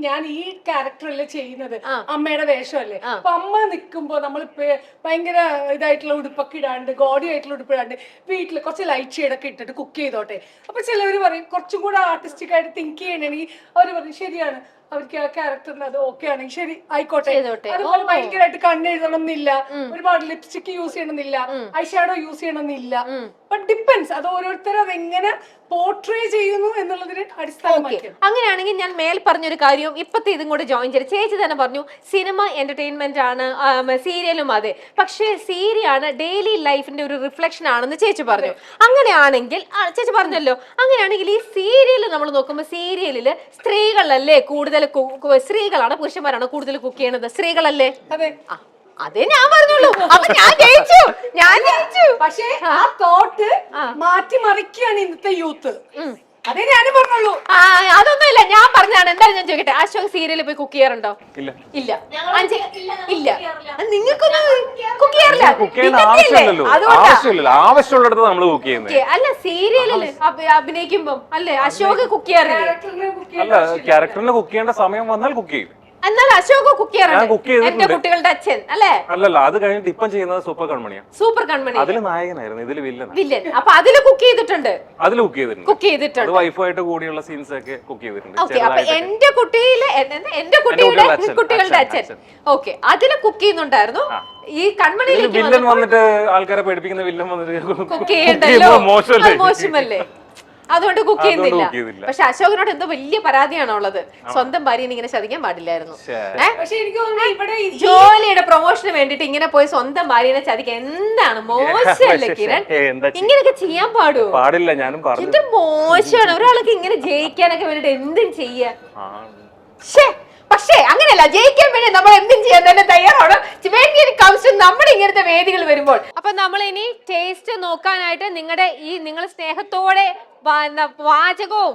S5: ഞാൻ ഈ ക്യാരക്ടറല്ലേ ചെയ്യുന്നത്, അമ്മയുടെ വേഷമല്ലേ, അപ്പൊ അമ്മ നിൽക്കുമ്പോ നമ്മൾ ഭയങ്കര ഇതായിട്ടുള്ള ഉടുപ്പൊക്കെ ഇടാണ്ട് ഗോഡി ആയിട്ടുള്ള ഉടുപ്പ് ഇടാണ്ട് വീട്ടിൽ കുറച്ച് ലൈറ്റ് ഷെയ്ഡൊക്കെ ഇട്ടിട്ട് കുക്ക് ചെയ്തോട്ടെ. അപ്പൊ ചിലവര് പറയും കുറച്ചും കൂടെ ആർട്ടിസ്റ്റിക് ആയിട്ട് തിങ്ക് ചെയ്യണമെങ്കിൽ അവര് പറയും ശരിയാണ്, അവർക്ക് ആ ക്യാരക്ടറിന് അത് ഓക്കെ ആണെങ്കിൽ ശരി ആയിക്കോട്ടെ. അതുപോലെ ഭയങ്കരമായിട്ട് കണ്ണെഴുതണം എന്നില്ല, ഒരുപാട് ലിപ്സ്റ്റിക് യൂസ് ചെയ്യണമെന്നില്ല, ഐ ഷാഡോ യൂസ് ചെയ്യണമെന്നില്ല. ബട്ട് ഡിപ്പെൻസ്, അത് ഓരോരുത്തരും അതെങ്ങനെ പോർട്രേ ചെയ്യുന്നു എന്നുള്ളതിന് അടിസ്ഥാനമാക്കി.
S1: അങ്ങനെയാണെങ്കിൽ ഞാൻ മേൽ പറഞ്ഞൊരു കാര്യവും ഇപ്പത്തെ ഇതും കൂടെ ജോയിൻ ചെയ്ത് ചേച്ചി തന്നെ പറഞ്ഞു സിനിമ എന്റർടൈൻമെന്റ് ആണ്, സീരിയലും അതെ, പക്ഷേ സീരിയാണ് ഡെയിലി ലൈഫിന്റെ ഒരു റിഫ്ലക്ഷൻ ആണെന്ന് ചേച്ചി പറഞ്ഞു. അങ്ങനെയാണെങ്കിൽ ചേച്ചി പറഞ്ഞല്ലോ, അങ്ങനെയാണെങ്കിൽ ഈ സീരിയൽ നമ്മൾ നോക്കുമ്പോൾ സീരിയലില് സ്ത്രീകളല്ലേ കൂടുതൽ, സ്ത്രീകളാണ് പുരുഷന്മാരാണ് കൂടുതൽ കുക്ക് ചെയ്യണത്, സ്ത്രീകളല്ലേ?
S5: അതെ,
S1: അതേ ഞാൻ പറഞ്ഞോളൂ. അപ്പൊ ഞാൻ ജയിച്ചു.
S5: പക്ഷേ ആ തോട്ട് മാറ്റിമറിക്കുകയാണ് ഇന്നത്തെ യൂത്ത്. അതേ ഞാനും പറഞ്ഞോളൂ.
S1: അതൊന്നുമില്ല, ഞാൻ പറഞ്ഞാണ്. എന്തായാലും ഞാൻ ചോദിക്കട്ടെ, അശോക് സീരിയലിൽ പോയി കുക്ക് ചെയ്യാറുണ്ടോ? ഇല്ല. ഇല്ല, നിങ്ങൾക്കൊന്നും കുക്ക് ചെയ്യാറില്ല?
S9: ആവശ്യമുള്ളിടത്ത് നമ്മൾ കുക്ക് ചെയ്യുന്നത്.
S1: അല്ല, സീരിയലിൽ അഭിനയിക്കുമ്പോ അല്ലേ അശോക് കുക്ക് ചെയ്യാറില്ല?
S9: അല്ല, ക്യാരക്ടറിന് കുക്ക് ചെയ്യേണ്ട സമയം വന്നാൽ കുക്ക് ചെയ്യും.
S1: എന്നാൽ അശോക് കുക്ക് ചെയ്യാറുണ്ട്, എന്റെ കുട്ടികളുടെ അച്ഛൻ അല്ലേ?
S9: അല്ലല്ല, അത് കഴിഞ്ഞിട്ട് ഇപ്പം ചെയ്യുന്നത് സൂപ്പർ കൺമണിയാണ്.
S1: സൂപ്പർ കൺമണി
S9: അതില് നായകനായിരുന്നു, ഇതില്
S1: വില്ലൻ. അപ്പൊ അതില് കുക്ക് ചെയ്തിട്ടുണ്ട്.
S9: അതില് കുക്ക് ചെയ്തിട്ടുണ്ട്. അത് വൈഫായിട്ട് കൂടിയുള്ള സീൻസ് ഒക്കെ കുക്ക് ചെയ്തിട്ടുണ്ട്.
S1: അപ്പൊ എന്റെ കുട്ടികളുടെ അച്ഛൻ ഓക്കെ അതില് കുക്ക് ചെയ്യുന്നുണ്ടായിരുന്നു. ഈ കൺമണിയിൽ
S9: വില്ലൻ വന്നിട്ട് ആൾക്കാരെ പേടിപ്പിക്കുന്ന വില്ലൻ വന്നിട്ട്
S1: കുക്ക് ചെയ്യണ്ടല്ലോ, മോശമല്ലേ? അതുകൊണ്ട് കുക്ക് ചെയ്യുന്നില്ല. പക്ഷെ അശോകനോട് എന്തോ വലിയ പരാതിയാണോ ഉള്ളത്, സ്വന്തം ഭാര്യനെ ഇങ്ങനെ ചതിക്കാൻ പാടില്ലായിരുന്നു. ജോലിയുടെ പ്രൊമോഷന് വേണ്ടിട്ട് ഇങ്ങനെ പോയി സ്വന്തം ഭാര്യനെ ചതിക്കാൻ എന്താണ് മോശമല്ലേ കിരൺ? ഇങ്ങനെയൊക്കെ ചെയ്യാൻ
S9: പാടില്ല. ഞാനും
S1: എന്ത് മോശമാണ് ഒരാൾക്ക് ഇങ്ങനെ ജയിക്കാനൊക്കെ വേണ്ടിട്ട് എന്തും ചെയ്യാ. പക്ഷേ അങ്ങനെയല്ല, ജയിക്കാൻ വേണ്ടി നമ്മൾ എന്തും ചെയ്യാൻ തന്നെ തയ്യാറാണ്. നമ്മുടെ ഇങ്ങനത്തെ വേദികൾ വരുമ്പോൾ. അപ്പൊ നമ്മൾ ഇനി ടേസ്റ്റ് നോക്കാനായിട്ട് നിങ്ങൾ സ്നേഹത്തോടെ വാചകവും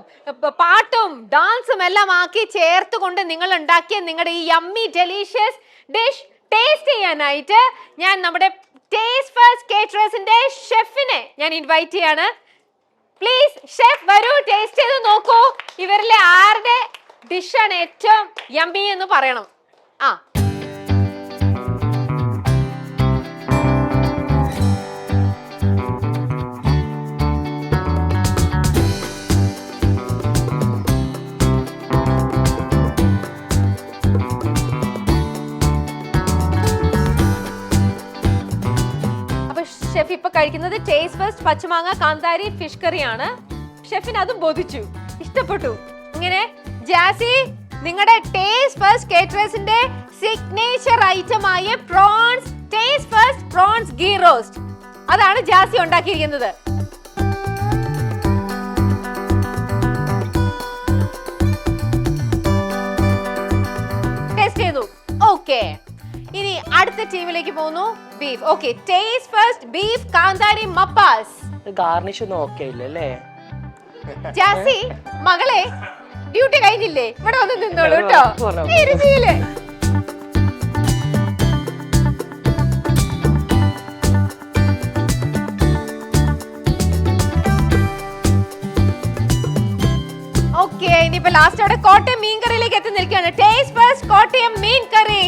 S1: പാട്ടും ഡാൻസും എല്ലാം ആക്കി ചേർത്തുകൊണ്ട് നിങ്ങൾ ഉണ്ടാക്കിയ നിങ്ങളുടെ ഈ യമ്മി ഡെലീഷ്യസ് ഡിഷ് ടേസ്റ്റ് ചെയ്യാനായിട്ട് ഞാൻ നമ്മുടെ ടേസ്റ്റ് ഫസ്റ്റ് കേറ്ററേഴ്സിന്റെ ഷെഫിനെ ഞാൻ ഇൻവൈറ്റ് ചെയ്യാണ്. പ്ലീസ് ഷെഫ് വരൂ, ടേസ്റ്റ് ചെയ്ത് നോക്കൂ. ഇവരിലെ ആരുടെ ഡിഷാണ് ഏറ്റവും യമ്മി എന്ന് പറയണം. ഷെഫ് ഇപ്പൊ കഴിക്കുന്നത് ടേസ്റ്റ് ഫസ്റ്റ് പച്ചമാങ്ങ കാന്താരി ഫിഷ് കറിയാണ്. ഷെഫിന് അതും ബോധിച്ചു, ഇഷ്ടപ്പെട്ടു. ഇങ്ങനെ ജാസി, നിങ്ങളുടെ ടേസ്റ്റ് ഫസ്റ്റ് കേറ്ററേഴ്സിന്റെ സിഗ്നേച്ചർ ഐറ്റം ആയ prawns taste first prawns ghee roast, അതാണ് ജാസി ഉണ്ടാക്കിയിരിക്കുന്നത്. ടേസ്റ്റ് ചെയ്തു. ഓക്കെ, ഇനി അടുത്ത ടീമിലേക്ക് പോകുന്നു. Beef. Okay, taste first beef കാന്താരി മപ്പാസ്.
S6: ഗാർണിഷ് ഒന്നും ഓക്കെ ഇല്ലല്ലേ?
S1: ജാസി മകളെ, ഡ്യൂട്ടി കഴിഞ്ഞില്ലേ? ഇവിടെ വന്ന് നിന്നോളൂ കേട്ടോ. ഓക്കെ, ഇനിയിപ്പോ ലാസ്റ്റ് അവിടെ കോട്ടയം മീൻ കറിയിലേക്ക് എത്തി നിൽക്കുകയാണ്. ടേസ്റ്റ് ഫസ്റ്റ് കോട്ടയം മീൻ കറി.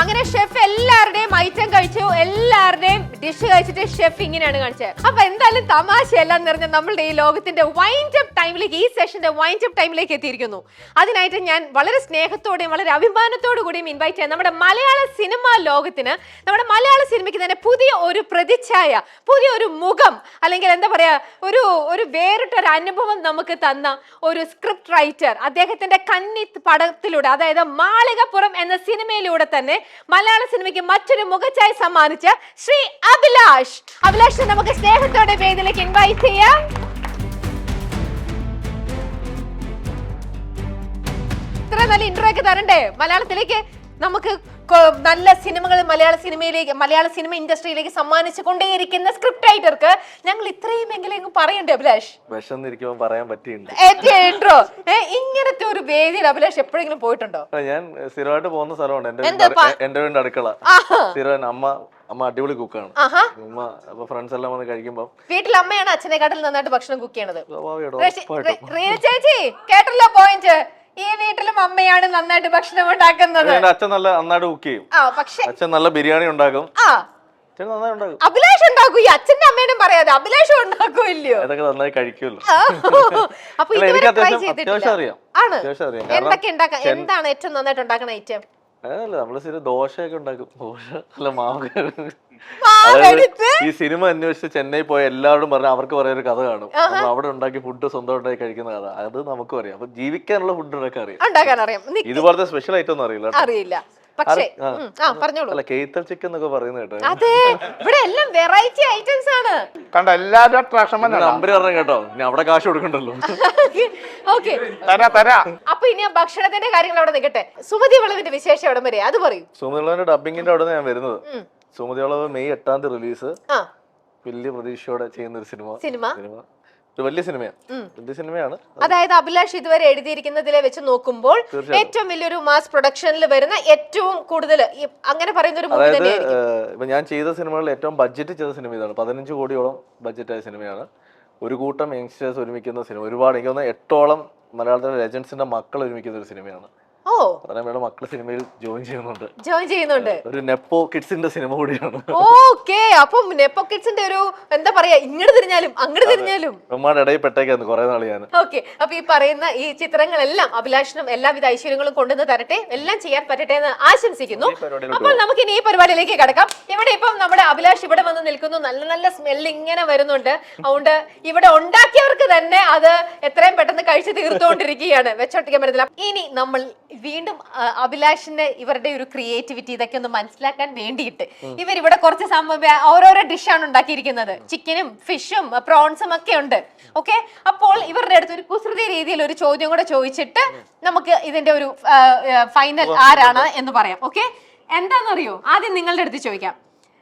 S1: അങ്ങനെ ഷെഫ് എല്ലാവരുടെയും ഐറ്റം കഴിച്ചു, എല്ലാവരുടെയും ഡിഷ് കഴിച്ചിട്ട് ഷെഫ് ഇങ്ങനെയാണ് കാണിച്ചത്. അപ്പൊ എന്തായാലും തമാശയെല്ലാം നിറഞ്ഞ നമ്മളുടെ ഈ ലോകത്തിന്റെ വൈൻഡ് അപ്പ് ടൈമിലേക്ക്, ഈ സെഷന്റെ വൈൻഡ് അപ്പ് ടൈമിലേക്ക് എത്തിയിരിക്കുന്നു. അതിനായിട്ട് ഞാൻ വളരെ സ്നേഹത്തോടെയും വളരെ അഭിമാനത്തോടു കൂടിയും ഇൻവൈറ്റ് ചെയ്യാം നമ്മുടെ മലയാള സിനിമാ ലോകത്തിന്, നമ്മുടെ മലയാള സിനിമയ്ക്ക് തന്നെ പുതിയ ഒരു പ്രതിച്ഛായ, പുതിയ ഒരു മുഖം, അല്ലെങ്കിൽ എന്താ പറയാ, ഒരു വേറിട്ടൊരു അനുഭവം നമുക്ക് തന്ന ഒരു സ്ക്രിപ്റ്റ് റൈറ്റർ. അദ്ദേഹത്തിന്റെ കന്നി പടത്തിലൂടെ, അതായത് മാളികപ്പുറം എന്ന സിനിമയിലൂടെ തന്നെ മലയാള സിനിമയ്ക്ക് മറ്റൊരു മുഖച്ഛായ സമ്മാനിച്ച ശ്രീ അഭിലാഷിനെ നമുക്ക് സ്നേഹത്തോടെ വേദിയിലേക്ക് ഇൻവൈറ്റ് ചെയ്യാം. ഇത്ര നല്ല ഇൻട്രോ ഒക്കെ തരണ്ടേ മലയാളത്തിലേക്ക്? നമുക്ക് നല്ല സിനിമകൾ മലയാള സിനിമ ഇൻഡസ്ട്രിയിലേക്ക് സമ്മാനിച്ചു കൊണ്ടേയിരിക്കുന്ന സ്ക്രിപ്റ്റ് റൈറ്റർക്ക് ഞങ്ങൾ ഇത്രയും എങ്കിലും പറയണ്ടേ അഭിലാഷ്?
S8: വിശന്നിരിക്കുമ്പോൾ പറയാൻ പറ്റിയിട്ടുണ്ട്.
S1: ഇൻട്രോ ഇങ്ങനത്തെ ഒരു വേദിയിൽ അഭിലാഷ് എപ്പോഴെങ്കിലും പോയിട്ടുണ്ടോ?
S8: ഞാൻ സ്ഥിരമായിട്ട് പോകുന്ന സ്ഥലമുണ്ട്, എന്റെ വീടിന്റെ അടുക്കള. സ്ഥിരം അമ്മ അടിപൊളി കുക്കാണ്. അമ്മ അപ്പൊ ഫ്രണ്ട്സ് എല്ലാം വന്ന് കഴിക്കുമ്പോ
S1: വീട്ടിൽ അമ്മയാണ് അച്ഛനെക്കാട്ടിൽ നന്നായിട്ട് ഭക്ഷണം കുക്ക് ചെയ്യണത്.
S8: സ്വാഭാവികമായിട്ടും
S1: റീന ചേച്ചി കേട്ടല്ലോ പോയിന്റ്. ഈ വീട്ടിലും അമ്മയാണ് നന്നായിട്ട് ഭക്ഷണം ഉണ്ടാക്കുന്നത്.
S8: അച്ഛൻ നല്ല നന്നായിട്ട് കുക്ക് ചെയ്യും.
S1: പക്ഷെ
S8: അച്ഛൻ നല്ല ബിരിയാണി ഉണ്ടാക്കും. അച്ഛൻ നന്നായി ഉണ്ടാക്കും.
S1: അഭിലാഷ് ഉണ്ടാക്കൂ, ഈ അച്ഛന്റെ അമ്മേനും പറയാതെ അഭിലാഷ് ഉണ്ടാക്കൂ ഇല്ലയോ?
S8: അതൊക്കെ നന്നായി കഴിക്കുമല്ലോ.
S1: അപ്പൊ
S8: എനിക്ക് അത്യാവശ്യം അറിയാം.
S1: എന്തൊക്കെ ഉണ്ടാക്കാം? എന്താണ് ഏറ്റവും നന്നായിട്ട് ഉണ്ടാക്കുന്ന ഐറ്റം?
S8: അതല്ല, നമ്മള് സ്ഥിരം ദോശയൊക്കെ ഉണ്ടാക്കും. ദോശ അല്ല, മാവ്. ഈ സിനിമ അന്വേഷിച്ച് ചെന്നൈ പോയ എല്ലാവരും പറഞ്ഞ അവർക്ക് പറയുന്ന ഒരു കഥ കാണും. അപ്പൊ അവിടെ ഉണ്ടാക്കി ഫുഡ് സ്വന്തം ഉണ്ടാക്കി കഴിക്കുന്ന കഥ, അത് നമുക്കും അറിയാം. അപ്പൊ ജീവിക്കാനുള്ള ഫുഡ്
S1: ഉണ്ടാക്കാൻ അറിയാം.
S8: ഇതുപോലത്തെ സ്പെഷ്യൽ ഐറ്റം ഒന്നും
S1: അറിയില്ല. പക്ഷേ
S8: അല്ല, കേത്തൽ ചിക്കൻ എന്നൊക്കെ പറയുന്നത് കേട്ടോ.
S1: അതെ, ഇവിടെ എല്ലാം വെറൈറ്റി ഐറ്റംസ് ആണ്.
S4: കണ്ട എല്ലാരും അട്രാക്ഷൻ
S8: നമ്പർ പറഞ്ഞു കേട്ടോ, ഇനി അവിടെ കാശ് കൊടുക്കണ്ടല്ലോ.
S1: ഓക്കെ, അപ്പൊ ഇനി ആ ഭക്ഷണത്തിന്റെ കാര്യങ്ങൾ അവിടെ നിൽക്കട്ടെ. സുമതി വളവിന്റെ വിശേഷം എവിടെ വരെ അത് പറയും.
S8: സുമതി വളവിന്റെ ഡബിങ്ങിന്റെ അവിടെ ഞാൻ വരുന്നത്. സുമതി വളവ് മെയ് 8 റിലീസ്. വലിയ പ്രതീക്ഷയോടെ ചെയ്യുന്ന ഒരു സിനിമ. വലിയ സിനിമയാണ്.
S1: അതായത് അഭിലാഷ് ഇതുവരെ എഴുതിയിരിക്കുന്നതിലെ വെച്ച് നോക്കുമ്പോൾ ഏറ്റവും വലിയൊരു മാസ് പ്രൊഡക്ഷനിൽ വരുന്ന ഏറ്റവും കൂടുതൽ അങ്ങനെ പറയുന്ന ഒരു മൂവി തന്നെയായിരിക്കും.
S8: ഇപ്പൊ ഞാൻ ചെയ്ത സിനിമകളിൽ ഏറ്റവും ബഡ്ജറ്റ് ചെയ്ത സിനിമ ഇതാണ്. 15 കോടിയോളം ബഡ്ജറ്റായ സിനിമയാണ്. ഒരു കൂട്ടം യങ്സ്റ്റേഴ്സ് ഒരുമിക്കുന്ന സിനിമ. ഒരുപാട്, എനിക്ക് തോന്നുന്നു 8ഓളം മലയാളത്തിലെ ലെജൻസിന്റെ മക്കൾ ഒരുമിക്കുന്ന ഒരു സിനിമയാണ്. മക്കള് സിനിമയിൽ ജോയിൻ ചെയ്യുന്നുണ്ട്. ഒരു നെപ്പോ കിഡ്സിന്റെ സിനിമ കൂടിയാണ്.
S1: ഓക്കെ, അപ്പം നെപ്പോ കിഡ്സിന്റെ ഒരു എന്താ പറയാ, ഇങ്ങോട്ട് തിരിഞ്ഞാലും അങ്ങോട്ട് തിരിഞ്ഞാലും
S8: ഇടയിൽ പെട്ടേക്കാന്ന് കുറെ നാള് ഞാൻ.
S1: ഓക്കെ, അപ്പൊ ഈ പറയുന്ന ഈ ചിത്രങ്ങളെല്ലാം അഭിലാഷിനും എല്ലാവിധ ഐശ്വര്യങ്ങളും കൊണ്ടുവന്ന് തരട്ടെ, എല്ലാം ചെയ്യാൻ പറ്റട്ടെ എന്ന് ആശംസിക്കുന്നു. അപ്പോൾ നമുക്ക് ഇനി ഈ പരിപാടിയിലേക്ക് കടക്കാം. ഇവിടെ ഇപ്പം നമ്മുടെ അഭിലാഷ് ഇവിടെ വന്ന് നിൽക്കുന്നു. നല്ല നല്ല സ്മെല്ല് ഇങ്ങനെ വരുന്നുണ്ട്. അതുകൊണ്ട് ഇവിടെ ഉണ്ടാക്കിയവർക്ക് തന്നെ അത് എത്രയും പെട്ടെന്ന് കഴിച്ച് തീർത്തുകൊണ്ടിരിക്കുകയാണ്. വെച്ചോട്ടിക്കാൻ പറ്റത്തില്ല. ഇനി നമ്മൾ വീണ്ടും അഭിലാഷിന്റെ ഇവരുടെ ഒരു ക്രിയേറ്റിവിറ്റി ഇതൊക്കെ ഒന്ന് മനസ്സിലാക്കാൻ വേണ്ടിയിട്ട് ഇവരിവിടെ കുറച്ച് ഓരോരോ ഡിഷാണ് ഉണ്ടാക്കിയിരിക്കുന്നത്. ചിക്കനും ഫിഷും പ്രോൺസും ഒക്കെ ഉണ്ട്. ഓക്കെ, അപ്പോൾ ഇവരുടെ അടുത്ത് ഒരു കുസൃതി രീതിയിൽ ഒരു ചോദ്യം കൂടെ ചോദിച്ചിട്ട് നമുക്ക് ഇതിന്റെ ഒരു ഫൈനൽ ആരാണ് എന്ന് പറയാം. ഓക്കെ, എന്താണെന്നറിയോ? ആദ്യം നിങ്ങളുടെ അടുത്ത് ചോദിക്കാം.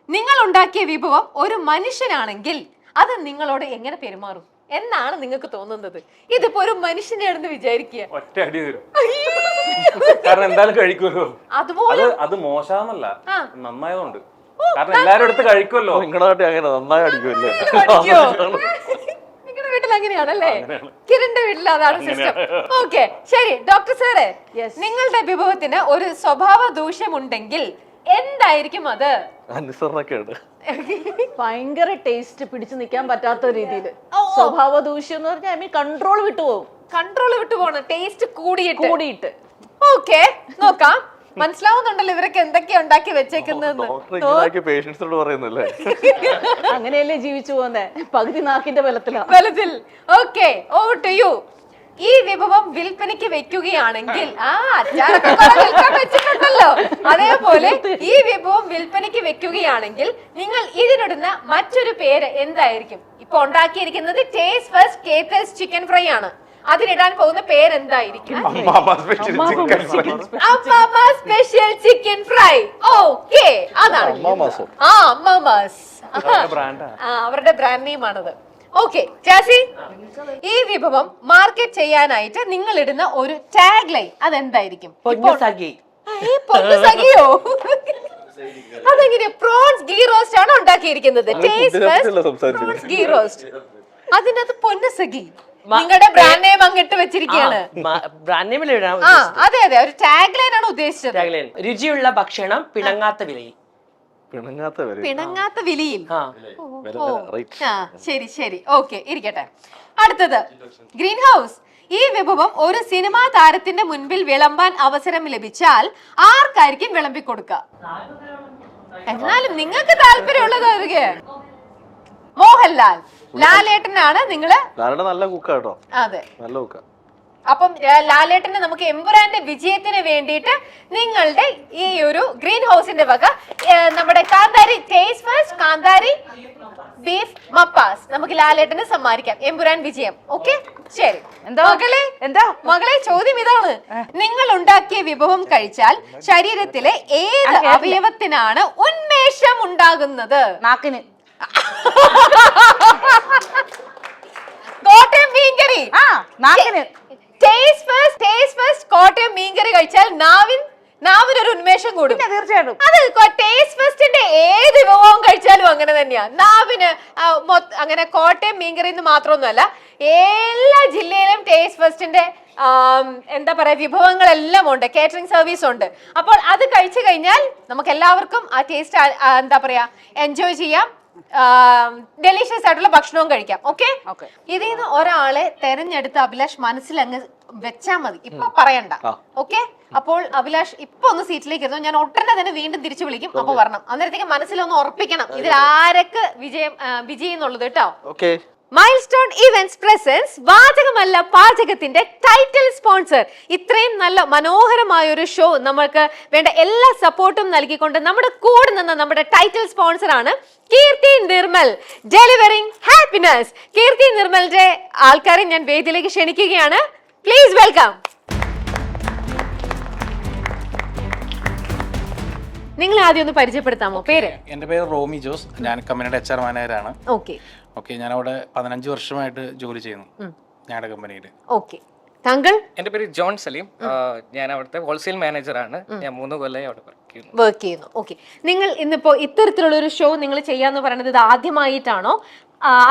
S1: നിങ്ങൾ ഉണ്ടാക്കിയ വിഭവം ഒരു മനുഷ്യനാണെങ്കിൽ അത് നിങ്ങളോട് എങ്ങനെ പെരുമാറും എന്നാണ് നിങ്ങൾക്ക് തോന്നുന്നത്? ഇതിപ്പോ ഒരു മനുഷ്യന്റെ ആണെന്ന് വിചാരിക്കുക,
S9: ഒറ്റ അടി തരും. കാരണം എന്തായാലും കഴിക്കുമല്ലോ.
S1: അതുപോലെ
S9: അത് മോശമെന്നല്ല, നന്നായതുകൊണ്ട്. കാരണം എല്ലാരും എടുത്ത് കഴിക്കുമല്ലോ.
S8: നിങ്ങളുടെ നാട്ടിൽ അങ്ങനെ നന്നായി അടിക്കുമല്ലേ?
S1: നിങ്ങളുടെ വീട്ടിൽ അങ്ങനെയാണല്ലേ? കിരണിന്റെ വീട്ടിൽ അതാണ് സിസ്റ്റം. ഓക്കെ, ശരി. ഡോക്ടർ സാറേ, നിങ്ങളുടെ വിഭവത്തിന് ഒരു സ്വഭാവ ദൂഷ്യമുണ്ടെങ്കിൽ എന്തായിരിക്കും അത്?
S8: അനുസരണക്കേട്.
S3: ഭയങ്കര ടേസ്റ്റ് പിടിച്ചു നിൽക്കാൻ പറ്റാത്ത രീതിയിൽ സ്വഭാവ ദൂഷ്യം എന്ന് പറഞ്ഞാൽ കൺട്രോൾ വിട്ടുപോകും. ടേസ്റ്റ് കൂടിയിട്ട്. ഓക്കെ, നോക്കാം. മനസ്സിലാവുന്നുണ്ടല്ലോ ഇവരൊക്കെ എന്തൊക്കെയാ ഉണ്ടാക്കി വെച്ചേക്കുന്നതെന്ന്. അങ്ങനെയല്ലേ ജീവിച്ചു പോകുന്നേ, പകുതി നാക്കിന്റെ
S1: ബലത്തിൽ. Okay, over to you. ഈ വിഭവം വിൽപ്പനയ്ക്ക് വെക്കുകയാണെങ്കിൽ വെച്ചിട്ടുണ്ടല്ലോ, അതേപോലെ ഈ വിഭവം വിൽപ്പനയ്ക്ക് വെക്കുകയാണെങ്കിൽ നിങ്ങൾ ഇതിനിടുന്ന മറ്റൊരു പേര് എന്തായിരിക്കും? ഇപ്പൊ ഉണ്ടാക്കിയിരിക്കുന്നത് ടേസ്റ്റ് ഫസ്റ്റ് കേത്തൽസ് ചിക്കൻ ഫ്രൈ ആണ്. അതിനിടാൻ പോകുന്ന പേരെന്തായിരിക്കും? Special chicken fry. ഓക്കെ, അതാണ് അവരുടെ ബ്രാൻഡ് നെയിം ആണത്. ഓക്കെ, ജാസി, ഈ വിഭവം മാർക്കറ്റ് ചെയ്യാനായിട്ട് നിങ്ങൾ ഇടുന്ന ഒരു ടാഗ് ലൈൻ അതെന്തായിരിക്കും? അതെങ്ങനെയാ? പ്രോൺസ് ഗീ റോസ്റ്റ് ആണ് ഉണ്ടാക്കിയിരിക്കുന്നത്. Taste first ghee roast. അതിനകത്ത് പൊന്നസഗി നിങ്ങളുടെ ബ്രാൻഡ് നെയിം അങ്ങിട്ട് വെച്ചിരിക്കുകയാണ്.
S6: ബ്രാൻഡ് നെയിമിൽ
S1: അതെ അതെ, ഒരു ടാഗ് ലൈൻ ആണ് ഉദ്ദേശിച്ചത്.
S6: രുചിയുള്ള ഭക്ഷണം പിണങ്ങാത്ത വിലയിൽ.
S1: പിണങ്ങാത്ത വിലയിൽ.
S8: റൈറ്റ്.
S1: ശരി ശരി, ഓക്കെ, ഇരിക്കട്ടെ. അടുത്തത് ഗ്രീൻ ഹൗസ്. ഈ വിഭവം ഒരു സിനിമാ താരത്തിന്റെ മുൻപിൽ വിളമ്പാൻ അവസരം ലഭിച്ചാൽ ആർക്കായിരിക്കും വിളമ്പി കൊടുക്കുക? എന്നാലും നിങ്ങൾക്ക് താല്പര്യമുള്ളത് അറിയേ? മോഹൻലാൽ, ലാലേട്ടനാണ് നിങ്ങള്.
S8: ലാലേട്ടൻ നല്ല കുക്കാ കേട്ടോ.
S1: അതെ,
S8: നല്ല കുക്കാ.
S1: അപ്പം ലാലേട്ടന് നമുക്ക് എമ്പുരാന്റെ വിജയത്തിന് വേണ്ടിയിട്ട് നിങ്ങളുടെ ഈ ഒരു ഗ്രീൻ ഹൗസിന്റെ വക നമ്മുടെ കാന്താരി ടേസ്റ്റ് ഫസ്റ്റ് കാന്താരി ബീഫ് മപ്പാസ് നമുക്ക് ലാലേട്ടന് സമ്മാനിക്കാം. എമ്പുരാൻ വിജയം. ഓക്കെ, ശരി. മകളെ ചോദ്യം ഇതാണ്, നിങ്ങൾ ഉണ്ടാക്കിയ വിഭവം കഴിച്ചാൽ ശരീരത്തിലെ ഏത് അവയവത്തിനാണ് ഉന്മേഷം ഉണ്ടാകുന്നത്?
S3: നാക്കിന്.
S1: കോട്ടയം മീൻകറി.
S3: നാക്കിന്.
S1: ടേസ്റ്റ് ഫസ്റ്റ് കോട്ടയം മീൻകറി കഴിച്ചാൽ നാവിനൊരു ഉന്മേഷം കൂടും.
S3: തീർച്ചയായിട്ടും.
S1: അത് ടേസ്റ്റ് ഫസ്റ്റിന്റെ ഏത് വിഭവവും കഴിച്ചാലും അങ്ങനെ തന്നെയാ. നാവിന് അങ്ങനെ കോട്ടയം മീൻകറി എന്ന് മാത്രമൊന്നുമല്ല, എല്ലാ ജില്ലയിലും ടേസ്റ്റ് ഫസ്റ്റിന്റെ എന്താ പറയാ വിഭവങ്ങളെല്ലാം ഉണ്ട്, കേറ്ററിംഗ് സർവീസ് ഉണ്ട്. അപ്പോൾ അത് കഴിച്ചു കഴിഞ്ഞാൽ നമുക്ക് എല്ലാവർക്കും ആ ടേസ്റ്റ് എന്താ പറയാ എൻജോയ് ചെയ്യാം, ഡെലീഷ്യസ് ആയിട്ടുള്ള ഭക്ഷണവും കഴിക്കാം. ഓക്കെ, ഇതിൽ നിന്ന് ഒരാളെ തെരഞ്ഞെടുത്ത് അഭിലാഷ് മനസ്സിൽ അങ്ങ് വെച്ചാ മതി, ഇപ്പൊ പറയണ്ട. ഓക്കെ, അപ്പോൾ അഭിലാഷ് ഇപ്പൊ ഒന്ന് സീറ്റിലേക്ക് ഇരുന്നു, ഞാൻ ഒട്ടനെ തന്നെ വീണ്ടും തിരിച്ചു വിളിക്കും, അപ്പൊ വരണം. അന്നേരത്തേക്ക് മനസ്സിലൊന്ന് ഉറപ്പിക്കണം ഇതിൽ ആരൊക്കെ വിജയം എന്നുള്ളത് കേട്ടോ. മൈൽസ്റ്റോൺ ഇവന്റ്സ് പ്രസൻസ് വാചകമല്ല പാചകത്തിന്റെ ടൈറ്റിൽ സ്പോൺസർ. ഇത്രയും നല്ല മനോഹരമായ ഒരു ഷോ നമ്മൾക്ക് വേണ്ട എല്ലാ സപ്പോർട്ടും നൽകിക്കൊണ്ട് നമ്മുടെ കൂടെ നിന്ന് നമ്മുടെ ടൈറ്റിൽ സ്പോൺസർ ആണ് കീർത്തി നിർമ്മൽ, ഡെലിവറിംഗ് ഹാപ്പിനെസ്. കീർത്തി നിർമ്മലിന്റെ ആൾക്കാരെ ഞാൻ വേദിയിലേക്ക് ക്ഷണിക്കുകയാണ്. Please welcome. നിങ്ങൾ ആദ്യം ഒന്ന് പരിചയപ്പെടുത്താമോ? പേര്?
S9: എന്റെ പേര് റോമി ജോസ്, ഞാൻ കമ്പനിയുടെ HR മാനേജറാണ്.
S1: ഓക്കെ,
S9: ഞാൻ അവിടെ 15 വർഷമായിട്ട് ജോലി ചെയ്യുന്നു ഞങ്ങളുടെ കമ്പനിയിൽ.
S1: ഓക്കെ, താങ്കൾ?
S10: എന്റെ പേര് ജോൺ സലീം, ഞാൻ അവിടുത്തെ ഹോൾസെയിൽ മാനേജറാണ്. ഞാൻ 3 കൊല്ലമായി അവിടെ
S1: വർക്ക് ചെയ്യുന്നു. ഓക്കെ, നിങ്ങൾ ഇന്നിപ്പോ ഇത്തരത്തിലുള്ള ഒരു ഷോ നിങ്ങൾ ചെയ്യാന്ന് പറയുന്നത് ഇത് ആദ്യമായിട്ടാണോ?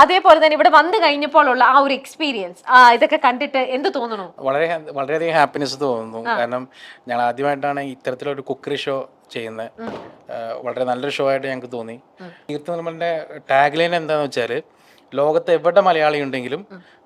S1: അതേപോലെ തന്നെ ഇവിടെ വന്നു കഴിഞ്ഞപ്പോഴുള്ള ആ ഒരു എക്സ്പീരിയൻസ് ഇതൊക്കെ കണ്ടിട്ട് എന്ത് തോന്നുന്നു?
S9: വളരെയധികം ഹാപ്പിനെസ് തോന്നുന്നു. കാരണം ഞങ്ങൾ ആദ്യമായിട്ടാണ് ഇത്തരത്തിലൊരു കുക്കറി ഷോ ചെയ്യുന്നത്. വളരെ നല്ലൊരു ഷോ ആയിട്ട് ഞങ്ങൾക്ക് തോന്നി. കീർത്തി നിർമ്മലിന്റെ ടാഗ് ലൈൻ എന്താണെന്ന് വെച്ചാൽ, ലോകത്ത് എവിടെ മലയാളി ഉണ്ടെങ്കിലും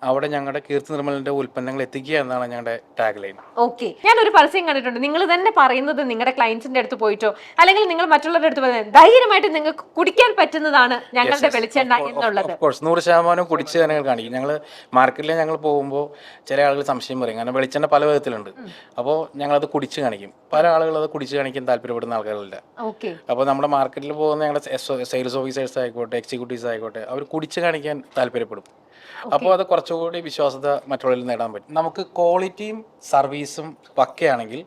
S9: അവിടെ ഞങ്ങളുടെ കീർത്തി നിർമ്മലിന്റെ ഉൽപ്പന്നങ്ങൾ എത്തിക്കുക എന്നാണ് ഞങ്ങളുടെ ടാഗ് ലൈൻ.
S1: ഓക്കെ, ഞാനൊരു പരസ്യം കണ്ടിട്ടുണ്ട്, നിങ്ങൾ തന്നെ പറയുന്നത് നിങ്ങളുടെ ക്ലയൻസിന്റെ അടുത്ത് പോയിട്ടോ അല്ലെങ്കിൽ നിങ്ങൾ മറ്റുള്ളവരുടെ അടുത്ത് പറയുന്നത് ധൈര്യമായിട്ട് നിങ്ങൾക്ക് കുടിക്കാൻ പറ്റുന്നതാണ് ഞങ്ങളുടെ വെളിച്ചെണ്ണ എന്നുള്ളത്.
S9: 100% കുടിച്ച് തന്നെ കാണിക്കും. ഞങ്ങൾ മാർക്കറ്റിൽ ഞങ്ങൾ പോകുമ്പോൾ ചില ആളുകൾ സംശയം പറയും, കാരണം വെളിച്ചെണ്ണ പല വിധത്തിലുണ്ട്. അപ്പോൾ ഞങ്ങളത് കുടിച്ച് കാണിക്കും. പല ആളുകൾ അത് കുടിച്ച് കാണിക്കാൻ താല്പര്യപ്പെടുന്ന ആളുകളില്ല. അപ്പോൾ നമ്മുടെ മാർക്കറ്റിൽ പോകുന്ന ഞങ്ങളുടെ സെയിൽസ് ഓഫീസേഴ്സ് ആയിക്കോട്ടെ, എക്സിക്യൂട്ടീവ്സ് ആയിക്കോട്ടെ, അവർ കുടിച്ച് കാണിക്കാൻ താല്പര്യപ്പെടും. അപ്പോൾ അത് കുറച്ചുകൂടി വിശ്വാസത മറ്റുള്ളവരിൽ നേടാൻ പറ്റും. നമുക്ക് ക്വാളിറ്റിയും സർവീസും പക്കയാണെങ്കിൽ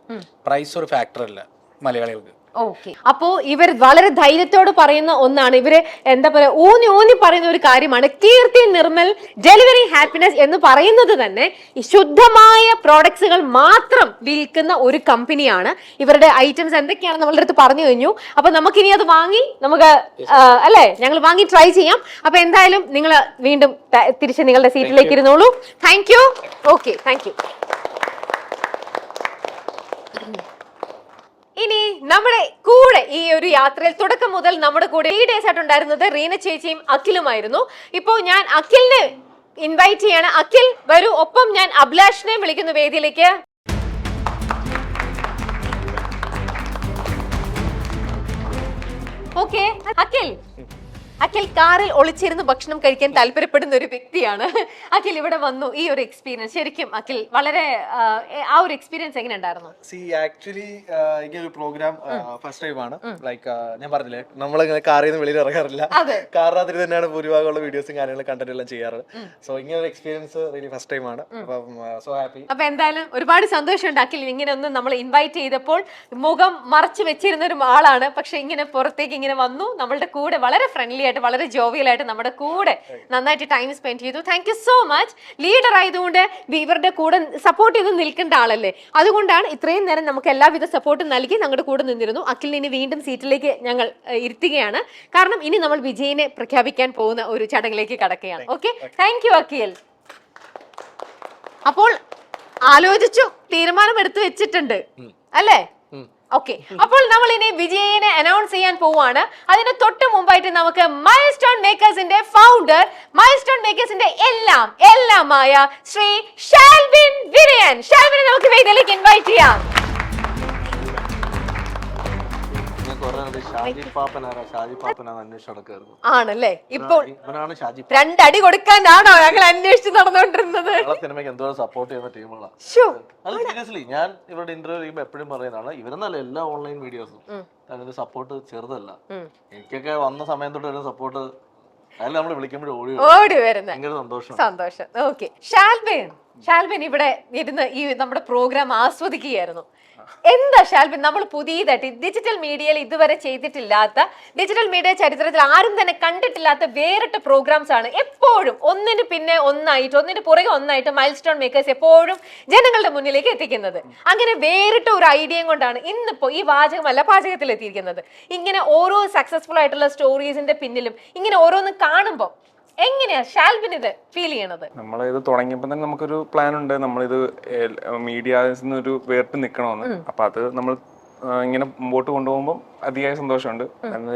S9: പ്രൈസ് ഒരു ഫാക്ടർ അല്ല മലയാളികൾക്ക്.
S1: ഓക്കെ, അപ്പോ ഇവർ വളരെ ധൈര്യത്തോട് പറയുന്ന ഒന്നാണ്, ഇവര് എന്താ പറയാ ഊന്നി പറയുന്ന ഒരു കാര്യമാണ് കീർത്തി നിർമ്മൽ ഡെലിവറി ഹാപ്പിനെസ് എന്ന് പറയുന്നത് തന്നെ ഈ ശുദ്ധമായ പ്രോഡക്ട്സുകൾ മാത്രം വിൽക്കുന്ന ഒരു കമ്പനിയാണ്. ഇവരുടെ ഐറ്റംസ് എന്തൊക്കെയാണ് നമ്മളുടെ അടുത്ത് പറഞ്ഞു കഴിഞ്ഞു. അപ്പൊ നമുക്കിനി അത് വാങ്ങി നമുക്ക് അല്ലെ ഞങ്ങൾ വാങ്ങി ട്രൈ ചെയ്യാം. അപ്പൊ എന്തായാലും നിങ്ങൾ വീണ്ടും തിരിച്ച് നിങ്ങളുടെ സീറ്റിലേക്ക് ഇരുന്നോളൂ. Thank you. Okay, thank you. ഇനി നമ്മുടെ കൂടെ ഈ ഒരു യാത്രയിൽ തുടക്കം മുതൽ നമ്മുടെ കൂടെ 3 days ആയിട്ടുണ്ടായിരുന്നത് റീന ചേച്ചിയും അഖിലുമായിരുന്നു. ഇപ്പോ ഞാൻ അഖിലിനെ ഇൻവൈറ്റ് ചെയ്യാണ്. അഖിൽ വരൂ, ഒപ്പം ഞാൻ അഭിലാഷിനെ വിളിക്കുന്നു വേദിയിലേക്ക്. ഓക്കെ, അഖിൽ കാറിൽ ഒളിച്ചിരുന്ന് ഭക്ഷണം കഴിക്കാൻ താല്പര്യപ്പെടുന്ന ഒരു വ്യക്തിയാണ്. അഖിൽ ഇവിടെ വന്നു, ഈ ഒരു എക്സ്പീരിയൻസ് ശരിക്കും അഖിൽ വളരെ ആ ഒരു എക്സ്പീരിയൻസ് എങ്ങനെ ഉണ്ടായിരുന്നു?
S11: ആക്ച്വലി ഇങ്ങനൊരു പ്രോഗ്രാം ഫസ്റ്റ് ടൈം ആണ്. ലൈക്ക് ഞാൻ പറഞ്ഞില്ലേ, നമ്മളിങ്ങനെ കാറിൽ നിന്ന് വെളിയിൽ ഇറങ്ങാറില്ല, കാറിനകത്തിൽ തന്നെയാണ് ഭൂരിഭാഗമുള്ള വീഡിയോസും കാര്യങ്ങളും കണ്ടന്റ് എല്ലാം ചെയ്യാറ്. സോ ഇങ്ങനെ ഒരു എക്സ്പീരിയൻസ് റിയലി ഫസ്റ്റ് ടൈം ആണ്. So happy.
S1: അപ്പൊ എന്തായാലും ഒരുപാട് സന്തോഷമുണ്ട് അഖിൽ ഇങ്ങനെ ഒന്ന് നമ്മൾ ഇൻവൈറ്റ് ചെയ്തപ്പോൾ. മുഖം മറച്ചു വെച്ചിരുന്ന ഒരു ആളാണ്, പക്ഷെ ഇങ്ങനെ പുറത്തേക്ക് ഇങ്ങനെ വന്നു, നമ്മളുടെ കൂടെ വളരെ ഫ്രണ്ട്ലി ആയിട്ട് വളരെ ജോവിയലായിട്ട് നമ്മുടെ കൂടെ നന്നായിട്ട് ടൈം സ്പെൻഡ് ചെയ്തു. Thank you so much. Leader ആയതുകൊണ്ട് ഇവരുടെ കൂടെ സപ്പോർട്ട് ചെയ്ത് നിൽക്കേണ്ട ആളല്ലേ, അതുകൊണ്ടാണ് ഇത്രയും നേരം നമുക്ക് എല്ലാവിധ സപ്പോർട്ടും നൽകി ഞങ്ങളുടെ കൂടെ നിന്നിരുന്നു. അഖിലിനെ ഇനി വീണ്ടും സീറ്റിലേക്ക് ഞങ്ങൾ ഇരുത്തുകയാണ്, കാരണം ഇനി നമ്മൾ വിജയിനെ പ്രഖ്യാപിക്കാൻ പോകുന്ന ഒരു ചടങ്ങിലേക്ക് കടക്കുകയാണ്. Okay, thank you Akhil. അപ്പോൾ ആലോചിച്ചു തീരുമാനം എടുത്തു വെച്ചിട്ടുണ്ട് അല്ലേ? ഓക്കെ, അപ്പോൾ നമ്മൾ ഇനി വിജയിനെ അനൗൺസ് ചെയ്യാൻ പോവാണ്. അതിന് തൊട്ട് മുമ്പായിട്ട് നമുക്ക് മൈൽ സ്റ്റോൺ മേക്കേഴ്സിന്റെ ഫൗണ്ടർ, മൈൽ സ്റ്റോൺ മേക്കേഴ്സിന്റെ എല്ലാമായ ശ്രീ ഷാൽവിൻ വിരയൻ, ഷാൽവിനെ നമുക്ക് വേദിയിലേക്ക് ഇൻവൈറ്റ് ചെയ്യാം. ആണല്ലേ? ഇപ്പോൾ രണ്ടടി കൊടുക്കാനാണോ ഞങ്ങൾ അന്വേഷിച്ച് നടന്നുകൊണ്ടിരുന്നത്?
S8: സിനിമയ്ക്ക് എന്തോരം സപ്പോർട്ട് ചെയ്യുന്ന ടീമുകളാണ്. സീരിയസ്ലി ഞാൻ ഇവരുടെ ഇന്റർവ്യൂ ചെയ്യുമ്പോൾ എപ്പോഴും പറയുന്നതാണ്, ഇവരെന്നല്ല എല്ലാ ഓൺലൈൻ വീഡിയോസും അതിന്റെ സപ്പോർട്ട് ചെറുതല്ല. എനിക്കൊക്കെ വന്ന സമയം തൊട്ട് വരുന്ന സപ്പോർട്ട് അതിൽ നമ്മൾ വിളിക്കുമ്പോഴും
S1: ഓടി വരുന്നത്
S8: ഭയങ്കര
S1: സന്തോഷം. ഓക്കെ, ഷാൽവിൻ ഇവിടെ ഇരുന്ന് ഈ നമ്മുടെ പ്രോഗ്രാം ആസ്വദിക്കുകയായിരുന്നു. എന്താ ഷാൽവിൻ, നമ്മൾ പുതിയതായിട്ട് ഡിജിറ്റൽ മീഡിയയിൽ ഇതുവരെ ചെയ്തിട്ടില്ലാത്ത, ഡിജിറ്റൽ മീഡിയ ചരിത്രത്തിൽ ആരും തന്നെ കണ്ടിട്ടില്ലാത്ത വേറിട്ട പ്രോഗ്രാംസ് ആണ് എപ്പോഴും ഒന്നിന് പിന്നെ ഒന്നായിട്ട്, ഒന്നിന് പുറകെ ഒന്നായിട്ട് മൈൽ സ്റ്റോൺ മേക്കേഴ്സ് എപ്പോഴും ജനങ്ങളുടെ മുന്നിലേക്ക് എത്തിക്കുന്നത്. അങ്ങനെ വേറിട്ട ഒരു ഐഡിയയും കൊണ്ടാണ് ഇന്നിപ്പോ ഈ വാചകമല്ല പാചകത്തിൽ എത്തിയിരിക്കുന്നത്. ഇങ്ങനെ ഓരോ സക്സസ്ഫുൾ ആയിട്ടുള്ള സ്റ്റോറീസിന്റെ പിന്നിലും ഇങ്ങനെ ഓരോന്ന് കാണുമ്പോൾ എങ്ങനെയാ ഷാൽവിൻ ഇത് ഫീൽ ചെയ്യണത്?
S12: നമ്മളിത് തുടങ്ങിയപ്പോൾ തന്നെ നമുക്കൊരു പ്ലാൻ ഉണ്ട്, നമ്മളിത് മീഡിയാസിൽ ഒരു വേറിട്ട് നിൽക്കണമെന്ന്. അപ്പൊ അത് നമ്മൾ ഇങ്ങനെ മുമ്പോട്ട് കൊണ്ടുപോകുമ്പോൾ അതിയായ സന്തോഷമുണ്ട്.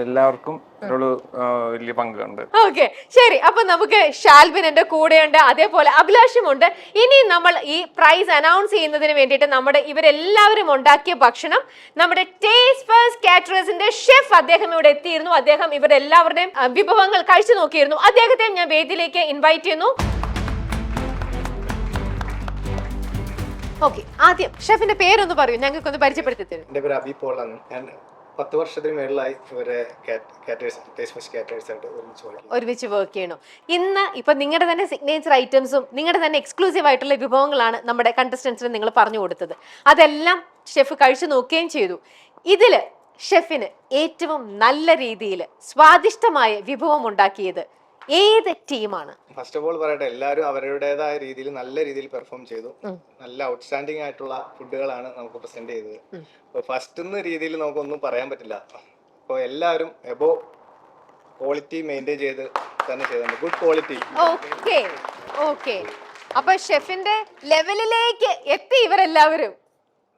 S12: എല്ലാവർക്കും അതിനോട് വലിയ പങ്കുണ്ട്.
S1: ഓക്കെ, ശരി. അപ്പൊ നമുക്ക് ഷാൽവിൻ എന്റെ കൂടെയുണ്ട്, അതേപോലെ അഭിലാഷുമുണ്ട്. ഇനി നമ്മൾ ഈ പ്രൈസ് അനൗൺസ് ചെയ്യുന്നതിന് വേണ്ടിയിട്ട് നമ്മുടെ ഇവരെല്ലാവരും ഉണ്ടാക്കിയ ഭക്ഷണം നമ്മുടെ ടേസ്റ്റ് ഫസ്റ്റ് കാറ്ററേഴ്സിന്റെ ഷെഫ് അദ്ദേഹം ഇവിടെ എത്തിയിരുന്നു. അദ്ദേഹം ഇവരെല്ലാവരുടെയും വിഭവങ്ങൾ കഴിച്ചു നോക്കിയിരുന്നു. അദ്ദേഹത്തെയും ഞാൻ വേദിയിലേക്ക് ഇൻവൈറ്റ് ചെയ്യുന്നു. ഓക്കെ, ആദ്യം ഷെഫിന്റെ പേരൊന്ന് പറയൂ, ഞങ്ങൾക്ക് ഒന്ന് പരിചയപ്പെടുത്തി തരും.
S11: എൻ്റെ പേര് അബി പോൾ ആണ്. ഞാൻ 10 വർഷത്തിന് മേളിലായി ഇവരെ
S1: ഒരുമിച്ച് വർക്ക് ചെയ്യണം. ഇന്ന് ഇപ്പൊ നിങ്ങളുടെ തന്നെ സിഗ്നേച്ചർ ഐറ്റംസും നിങ്ങളുടെ തന്നെ എക്സ്ക്ലൂസീവ് ആയിട്ടുള്ള വിഭവങ്ങളാണ് നമ്മുടെ കണ്ടസ്റ്റൻസിന് നിങ്ങൾ പറഞ്ഞു കൊടുത്തത്. അതെല്ലാം ഷെഫ് കഴിച്ചു നോക്കുകയും ചെയ്തു. ഇതില് ഷെഫിന് ഏറ്റവും നല്ല രീതിയിൽ സ്വാദിഷ്ടമായ വിഭവം ഉണ്ടാക്കിയത് ഏത് ടീമാണ്?
S11: ഫസ്റ്റ് ഓഫ് ഓൾ പറയട്ടെ, എല്ലാവരും അവരുടേതായ രീതിയിൽ നല്ല രീതിയിൽ പെർഫോം ചെയ്തു. നല്ല ഔട്ട്സ്റ്റാൻഡിംഗ് ആയിട്ടുള്ള ഫുഡുകളാണ് നമുക്ക് പ്രസന്റ് ചെയ്തത്. അപ്പോൾ ഫസ്റ്റ് രീതിയിൽ നമുക്കൊന്നും പറയാൻ പറ്റില്ല. അപ്പോൾ എല്ലാവരും എബോ ക്വാളിറ്റി മെയിൻറ്റെയിൻ ചെയ്ത് തന്നെ ചെയ്തിട്ടുണ്ട്. Good quality.
S1: ഓക്കെ ഓക്കെ, അപ്പൊ ഷെഫിന്റെ ലെവലിലേക്ക് എത്തി ഇവരെല്ലാവരും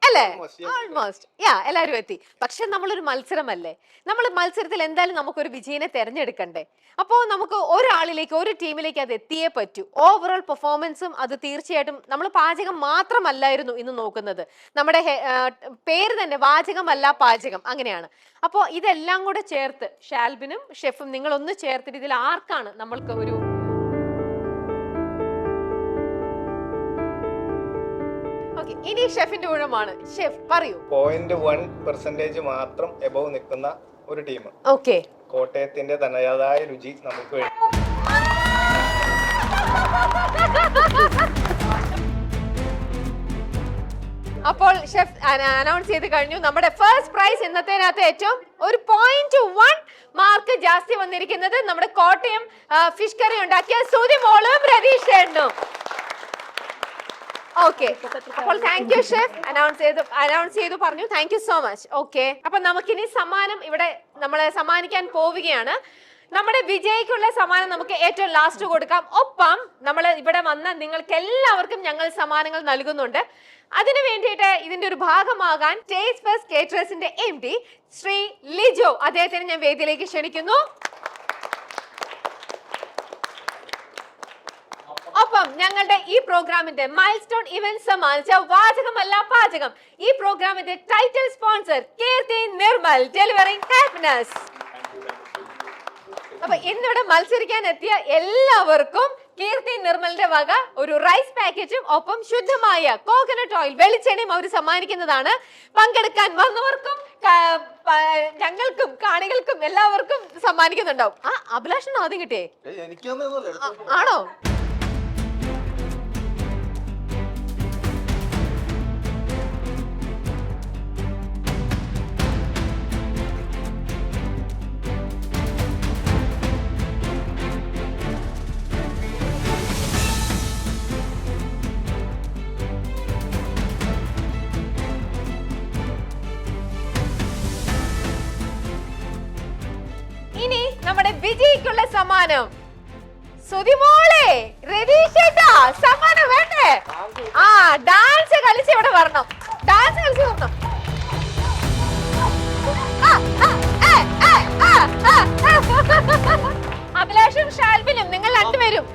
S1: അല്ലേ? ഓൾമോസ്റ്റ് എല്ലാവരും എത്തി. പക്ഷെ നമ്മളൊരു മത്സരമല്ലേ, നമ്മൾ മത്സരത്തിൽ എന്തായാലും നമുക്കൊരു വിജയിനെ തെരഞ്ഞെടുക്കണ്ടേ? അപ്പോൾ നമുക്ക് ഒരാളിലേക്ക്, ഒരു ടീമിലേക്ക് അത് എത്തിയേ പറ്റൂ. ഓവറോൾ പെർഫോമൻസും അത് തീർച്ചയായിട്ടും നമ്മൾ പാചകം മാത്രമല്ലായിരുന്നു ഇന്ന് നോക്കുന്നത്. നമ്മുടെ പേര് തന്നെ വാചകമല്ല പാചകം, അങ്ങനെയാണ്. അപ്പോൾ ഇതെല്ലാം കൂടെ ചേർത്ത് ഷാൽബിനും ഷെഫും നിങ്ങളൊന്ന് ചേർത്തിട്ട് ഇതിൽ ആർക്കാണ് നമ്മൾക്ക് ഒരു ഇനി ഷെഫിന്റെ ഊഴമാണ്. ഷെഫ് പറയൂ.
S11: 0.1% മാത്രം എബവ് നിൽക്കുന്ന ഒരു ടീം.
S1: ഓക്കെ,
S11: കോട്ടയത്തിന്റെ തനതായ രുചി നമുക്ക്
S1: അപ്പോൾ ഷെഫ് അനൗൺസ് ചെയ്ത് കഴിഞ്ഞു. നമ്മുടെ ഫസ്റ്റ് പ്രൈസ് ഇന്നത്തേനകത്ത് ഏറ്റവും ഒരു 0.1 മാർക്ക് ജാസ്തി വന്നിരിക്കുന്നത് നമ്മുടെ കോട്ടയം ഫിഷ് കറി ഉണ്ടാക്കിയ സുധി മോളും രതീഷ് ചേട്ടനും. ഓക്കെ, അപ്പോൾ താങ്ക് യു ഷെഫ്. അനൗൺസ് ചെയ്തു പറഞ്ഞു. Thank you so much. Okay, അപ്പൊ നമുക്കിനി സമ്മാനം ഇവിടെ നമ്മൾ സമ്മാനിക്കാൻ പോവുകയാണ്. നമ്മുടെ വിജയിക്കുള്ള സമ്മാനം നമുക്ക് ഏറ്റവും ലാസ്റ്റ് കൊടുക്കാം. ഒപ്പം നമ്മൾ ഇവിടെ വന്ന നിങ്ങൾക്ക് എല്ലാവർക്കും ഞങ്ങൾ സമ്മാനങ്ങൾ നൽകുന്നുണ്ട്. അതിനു വേണ്ടിയിട്ട് ഇതിന്റെ ഒരു ഭാഗമാകാൻ ടേസ്റ്റ് ഫസ്റ്റ് കേറ്ററേഴ്സിന്റെ MD ശ്രീ ലിജോ, അദ്ദേഹത്തിന് ഞാൻ വേദിയിലേക്ക് ക്ഷണിക്കുന്നു. ഒപ്പം ഞങ്ങളുടെ ഈ പ്രോഗ്രാമിന്റെ മൈൽ സ്റ്റോൺ ഇവന്റ് സമ്മാനിച്ച വാചകമല്ല പാചകം ഈ പ്രോഗ്രാമിന്റെ ടൈറ്റിൽ സ്പോൺസർ കീർത്തി നിർമ്മൽ, ഡെലിവറിംഗ് ഹാപ്പിനെസ്. അപ്പൊ ഇന്നിവിടെ മത്സരിക്കാൻ എത്തിയ എല്ലാവർക്കും കീർത്തി നിർമ്മലിന്റെ വക ഒരു റൈസ് പാക്കേജും ഒപ്പം ശുദ്ധമായ കോക്കനട്ട് ഓയിൽ വെളിച്ചെണ്ണയും അവർ സമ്മാനിക്കുന്നതാണ്. പങ്കെടുക്കാൻ വന്നവർക്കും ഞങ്ങൾക്കും കാണികൾക്കും എല്ലാവർക്കും സമ്മാനിക്കുന്നുണ്ടാവും. അഭിലാഷണോ ആദ്യം കിട്ടിയേ? ആണോ? ഇനി നമ്മുടെ വിജയിക്കുള്ള സമ്മാനം സുതിമോളെ, രതീഷേട്ടാ, സമ്മാനം വേണ്ടേ? ആ, ഡാൻസ് കളിച്ച് ഇവിടെ വരണം. ഡാൻസ് കളിച്ച് വരണം. അഭിലാഷും ഷാൽബിനും നിങ്ങൾ രണ്ടുപേരും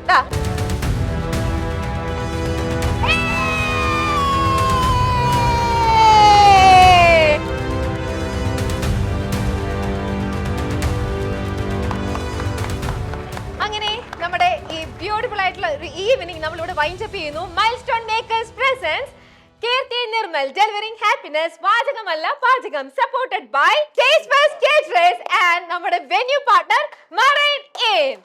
S1: അങ്ങനെ നമ്മുടെ ഈ ബ്യൂട്ടിഫുൾ ആയിട്ടുള്ള ഒരു ഈവനിങ് നമ്മളിവിടെ വൈൻഡ് അപ്പ് ചെയ്യുന്നു. Milestone makers presents Keerthi Nirmal delivering happiness. വാചകമല്ല പാചകം. Supported by taste first caterers and നമ്മുടെ വെന്യൂ പാർട്ണർ മറൈൻ ഇൻ.